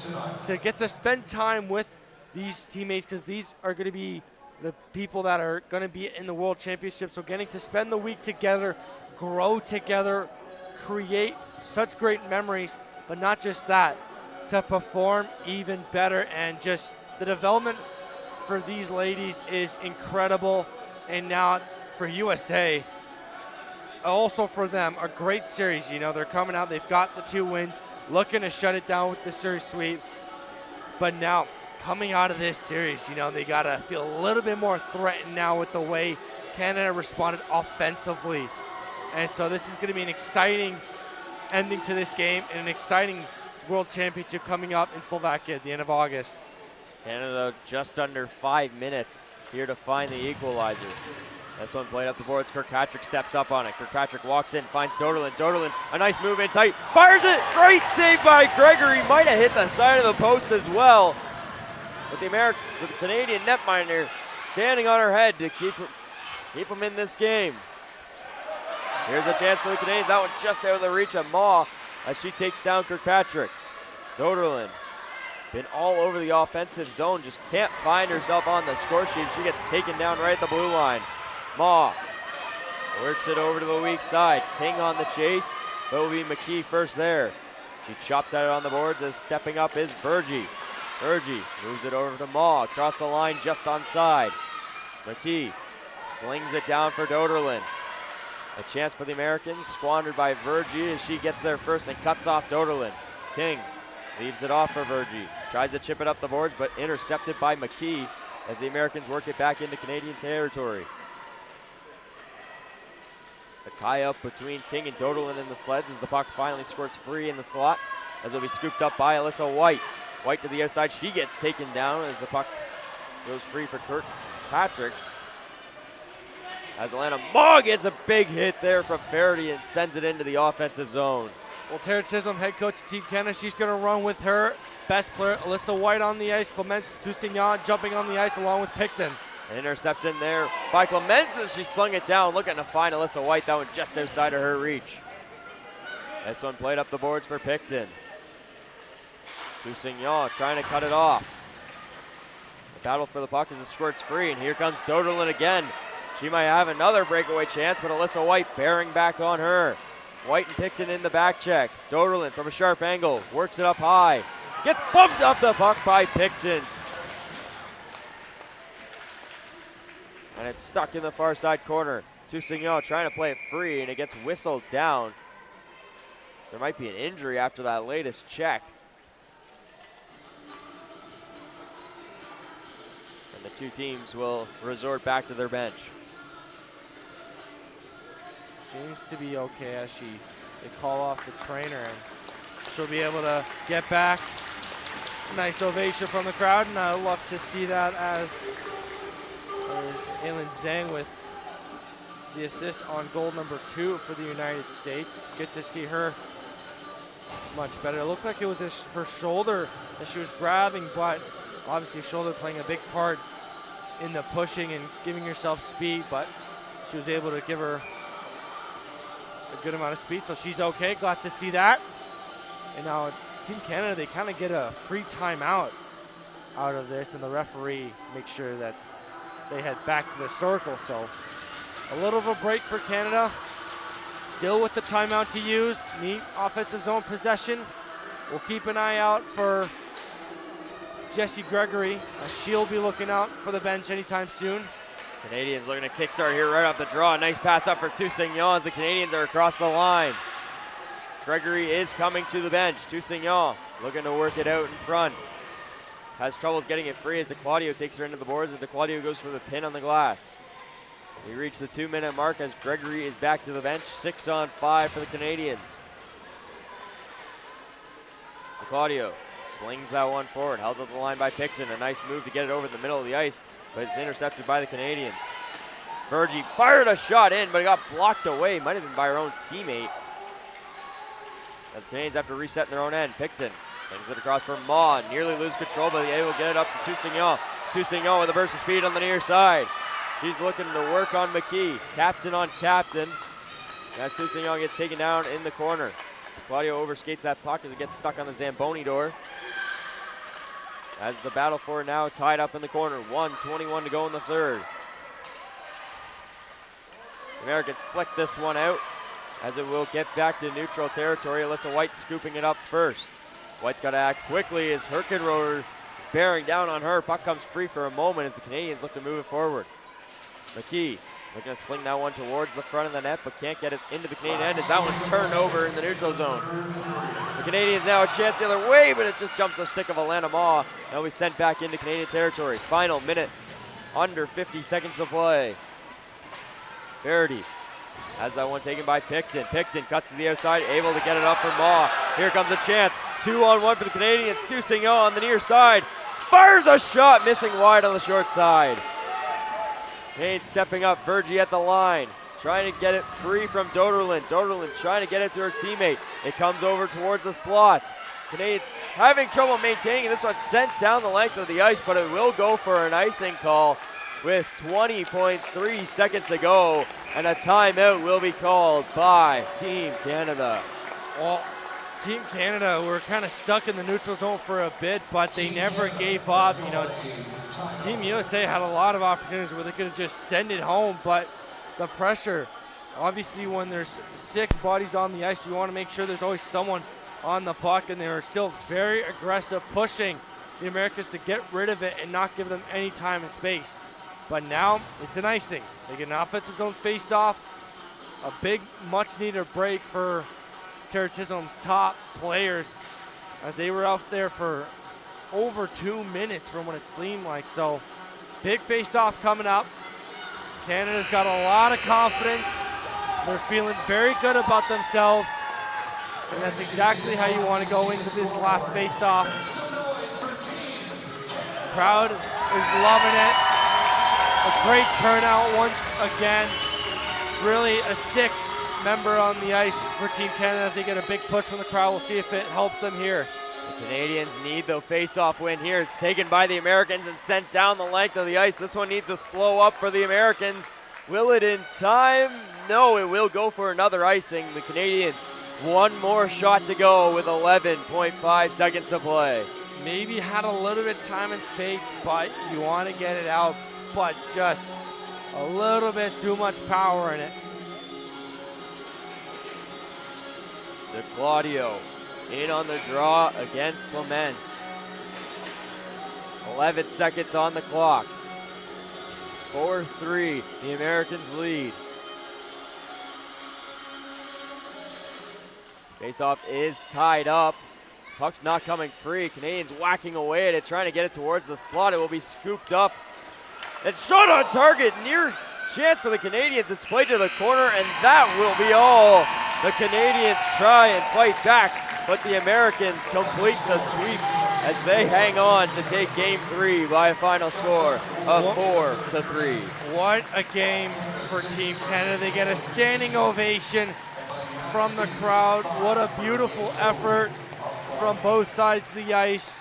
to get to spend time with these teammates, because these are going to be the people that are going to be in the World Championship. So getting to spend the week together, grow together, create such great memories, but not just that, to perform even better. And just the development for these ladies is incredible. And now for USA, also for them, a great series. You know, they're coming out, they've got the 2 wins, looking to shut it down with the series sweep. But now, coming out of this series, you know, they got to feel a little bit more threatened now with the way Canada responded offensively. And so this is going to be an exciting ending to this game and an exciting World Championship coming up in Slovakia at the end of August. Canada just under 5 minutes here to find the equalizer. This one played up the boards. Kirkpatrick steps up on it. Kirkpatrick walks in, finds Doderlin. Doderlin, a nice move in tight, fires it. Great save by Gregory. Might have hit the side of the post as well. With the Canadian netminder standing on her head to keep them in this game. Here's a chance for the Canadians. That one just out of the reach of Maw as she takes down Kirkpatrick. Doderlin been all over the offensive zone, just can't find herself on the score sheet. She gets taken down right at the blue line. Maw works it over to the weak side. King on the chase, but it will be McKee first there. She chops at it on the boards as stepping up is Virgie. Virgie moves it over to Maw, across the line just onside. McKee slings it down for Doderlin. A chance for the Americans, squandered by Virgie as she gets there first and cuts off Doderlin. King leaves it off for Virgie. Tries to chip it up the boards, but intercepted by McKee as the Americans work it back into Canadian territory. A tie-up between King and Doderlin in the Sleds as the puck finally squirts free in the slot, as it'll be scooped up by Alyssa White. White to the outside, she gets taken down as the puck goes free for Kirkpatrick. As Alana Maw gets a big hit there from Faraday and sends it into the offensive zone. Well, Tara Chisholm, head coach of Team Canada, she's going to run with her best player, Alyssa White, on the ice. Clemence Toussaint jumping on the ice along with Picton. Intercepted there by Clemence as she slung it down, looking to find Alyssa White. That one just outside of her reach. This one played up the boards for Picton. Toussaint trying to cut it off. The battle for the puck as it squirts free, and here comes Doderlin again. She might have another breakaway chance, but Alyssa White bearing back on her. White and Picton in the back check. Doderlin from a sharp angle, works it up high. Gets bumped up the puck by Picton. And it's stuck in the far side corner. Toussaint trying to play it free, and it gets whistled down. So there might be an injury after that latest check. And the two teams will resort back to their bench. Seems to be okay as they call off the trainer, and she'll be able to get back. Nice ovation from the crowd, and I love to see that as Aylin Zhang with the assist on goal number 2 for the United States. Good to see her much better. It looked like it was her shoulder that she was grabbing, but obviously shoulder playing a big part in the pushing and giving herself speed, but she was able to give her a good amount of speed, so she's okay. Glad to see that. And now Team Canada, they kind of get a free timeout out of this, and the referee makes sure that they head back to the circle. So a little of a break for Canada. Still with the timeout to use. Neat offensive zone possession. We'll keep an eye out for Jessie Gregory, as she'll be looking out for the bench anytime soon. Canadians looking to kickstart here right off the draw. Nice pass up for Toussaint. The Canadians are across the line. Gregory is coming to the bench. Toussaint looking to work it out in front. Has troubles getting it free as DeClaudio takes her into the boards, and DeClaudio goes for the pin on the glass. We reach the 2-minute mark as Gregory is back to the bench. 6-on-5 for the Canadians. DeClaudio slings that one forward, held up the line by Picton. A nice move to get it over the middle of the ice, but it's intercepted by the Canadians. Virgie fired a shot in, but it got blocked away. Might have been by her own teammate. As the Canadians have to reset in their own end. Picton sends it across for Maw. Nearly lose control, but able to get it up to Toussaint. Toussaint with a burst of speed on the near side. She's looking to work on McKee. Captain on captain. As Toussaint gets taken down in the corner. Claudio overskates that puck as it gets stuck on the Zamboni door. As the battle for it now tied up in the corner. 1:21 to go in the third. The Americans flick this one out as it will get back to neutral territory. Alyssa White scooping it up first. White's got to act quickly as Herkenroder is bearing down on her. Puck comes free for a moment as the Canadians look to move it forward. McKee looking to sling that one towards the front of the net, but can't get it into the Canadian end as that one's turned over in the neutral zone. The Canadians now a chance the other way, but it just jumps the stick of Alana Maw. Now we sent back into Canadian territory. Final minute, under 50 seconds to play. Verity has that one taken by Picton. Picton cuts to the outside, able to get it up for Maw. Here comes a chance. 2-on-1 for the Canadians. Toussaint on the near side. Fires a shot, missing wide on the short side. Canadians stepping up. Virgie at the line, trying to get it free from Doderlin. Doderlin trying to get it to her teammate. It comes over towards the slot. Canadians having trouble maintaining. This one sent down the length of the ice, but it will go for an icing call with 20.3 seconds to go, and a timeout will be called by Team Canada. Well, Team Canada were kind of stuck in the neutral zone for a bit, but they never gave up. You know, Team USA had a lot of opportunities where they could have just sent it home, but the pressure, obviously when there's 6 bodies on the ice, you want to make sure there's always someone on the puck, and they were still very aggressive, pushing the Americans to get rid of it and not give them any time and space. But now it's an icing. They get an offensive zone face-off. a big, much-needed break for Tara Chisholm's top players as they were out there for over 2 minutes from what it seemed like. So big face-off coming up. Canada's got a lot of confidence. They're feeling very good about themselves. And that's exactly how you want to go into this last face-off. Crowd is loving it. A great turnout once again. Really a sixth member on the ice for Team Canada as they get a big push from the crowd. We'll see if it helps them here. The Canadians need the face-off win here. It's taken by the Americans and sent down the length of the ice. This one needs to slow up for the Americans. Will it in time? No, it will go for another icing. The Canadians, one more shot to go with 11.5 seconds to play. Maybe had a little bit of time and space, but you want to get it out, but just a little bit too much power in it. De Claudio in on the draw against Clements. 11 seconds on the clock. 4-3, the Americans lead. Faceoff is tied up. Puck's not coming free. Canadians whacking away at it, trying to get it towards the slot. It will be scooped up. And shot on target, near chance for the Canadians. It's played to the corner, and that will be all. The Canadians try and fight back, but the Americans complete the sweep as they hang on to take game 3 by a final score of 4-3. What a game for Team Canada. They get a standing ovation from the crowd. What a beautiful effort from both sides of the ice.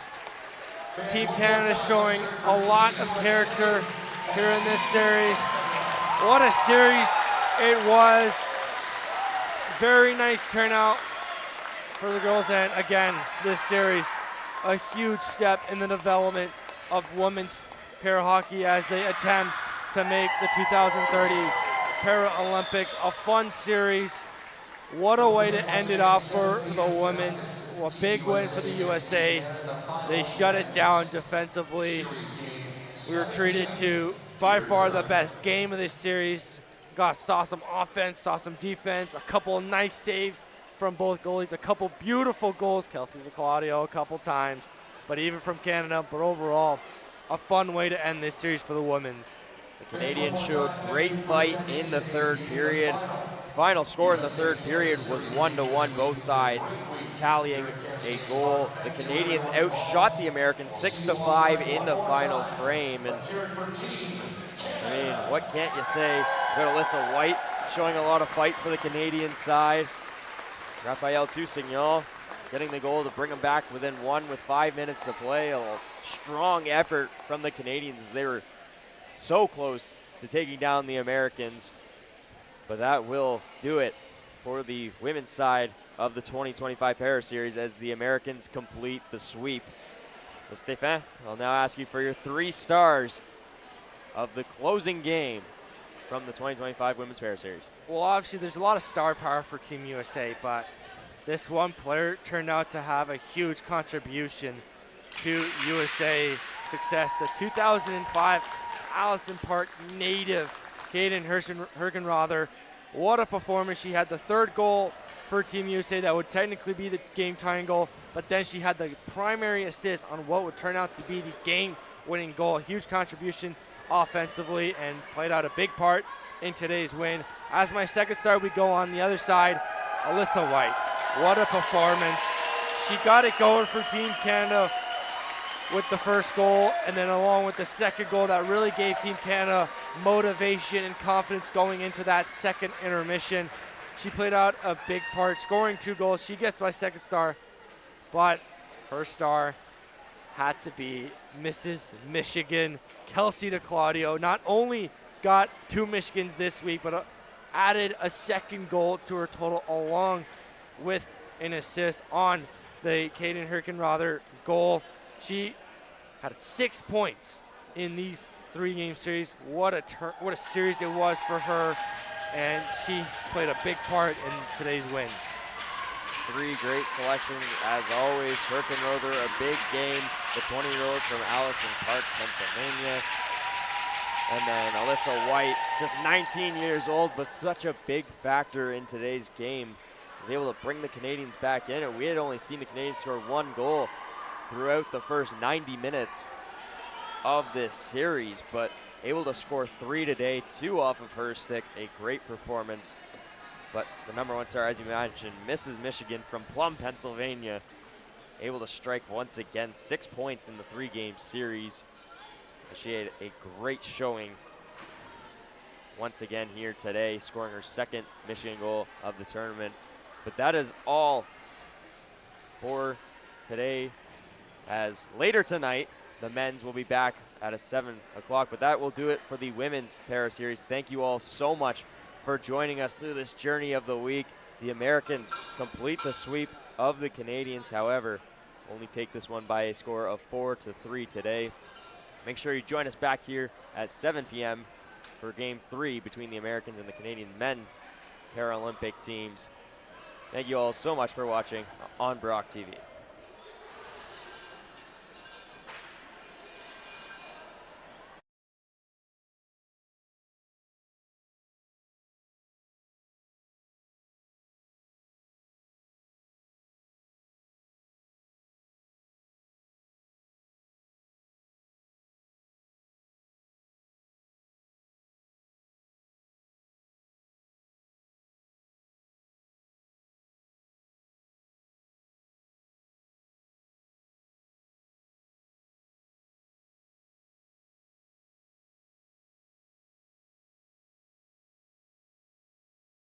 Team Canada showing a lot of character here in this series. What a series it was. Very nice turnout for the girls, and again, this series, a huge step in the development of women's para hockey as they attempt to make the 2030 Paralympics a fun series. What a way to end it off for the women's. A big win for the USA. They shut it down defensively. We were treated to by far the best game of this series. Saw some offense, saw some defense, a couple of nice saves from both goalies, a couple beautiful goals, Kelsey Claudio a couple times, but even from Canada. But overall, a fun way to end this series for the women's. The Canadians showed great fight in the third period. Final score in the third period was 1-1, both sides tallying a goal. The Canadians outshot the Americans 6-5 in the final frame. And I mean, what can't you say? We got Alyssa White showing a lot of fight for the Canadian side. Raphael Toussaint getting the goal to bring them back within 1 with 5 minutes to play. A strong effort from the Canadians as they were so close to taking down the Americans. But that will do it for the women's side of the 2025 Para Series as the Americans complete the sweep. Well, Stéphane, I'll now ask you for your 3 stars of the closing game from the 2025 Women's Para Series. Well, obviously there's a lot of star power for Team USA, but this one player turned out to have a huge contribution to USA success. The 2005 Allison Park native, Kaden Hergenrother. What a performance. She had the 3rd goal for Team USA that would technically be the game-tying goal, but then she had the primary assist on what would turn out to be the game-winning goal. A huge contribution offensively and played out a big part in today's win. As my 2nd star, we go on the other side, Alyssa White. What a performance. She got it going for Team Canada with the 1st goal, and then along with the 2nd goal that really gave Team Canada motivation and confidence going into that 2nd intermission. She played out a big part, scoring 2 goals. She gets my 2nd star, but 1st star had to be Mrs. Michigan, Kelsey DeClaudio. Not only got 2 Michigans this week, but added a 2nd goal to her total along with an assist on the Kaden Hergenrother goal. She had 6 points in these 3-game series. What a series it was for her, and she played a big part in today's win. 3 great selections as always. Hergenrother, a big game. The 20-year-old from Allison Park, Pennsylvania. And then Alyssa White, just 19 years old, but such a big factor in today's game. Was able to bring the Canadians back in, and we had only seen the Canadians score 1 goal throughout the first 90 minutes of this series, but able to score 3 today, 2 off of her stick, a great performance. But the #1 star, as you mentioned, Mrs. Michigan from Plum, Pennsylvania, able to strike once again, 6 points in the 3-game series. She had a great showing once again here today, scoring her 2nd Michigan goal of the tournament. But that is all for today, as later tonight, the men's will be back at 7 o'clock. But that will do it for the women's para series. Thank you all so much for joining us through this journey of the week. The Americans complete the sweep of the Canadians, however, only take this one by a score of 4-3 today. Make sure you join us back here at 7 p.m. for Game 3 between the Americans and the Canadian men's Paralympic teams. Thank you all so much for watching on Brocktv.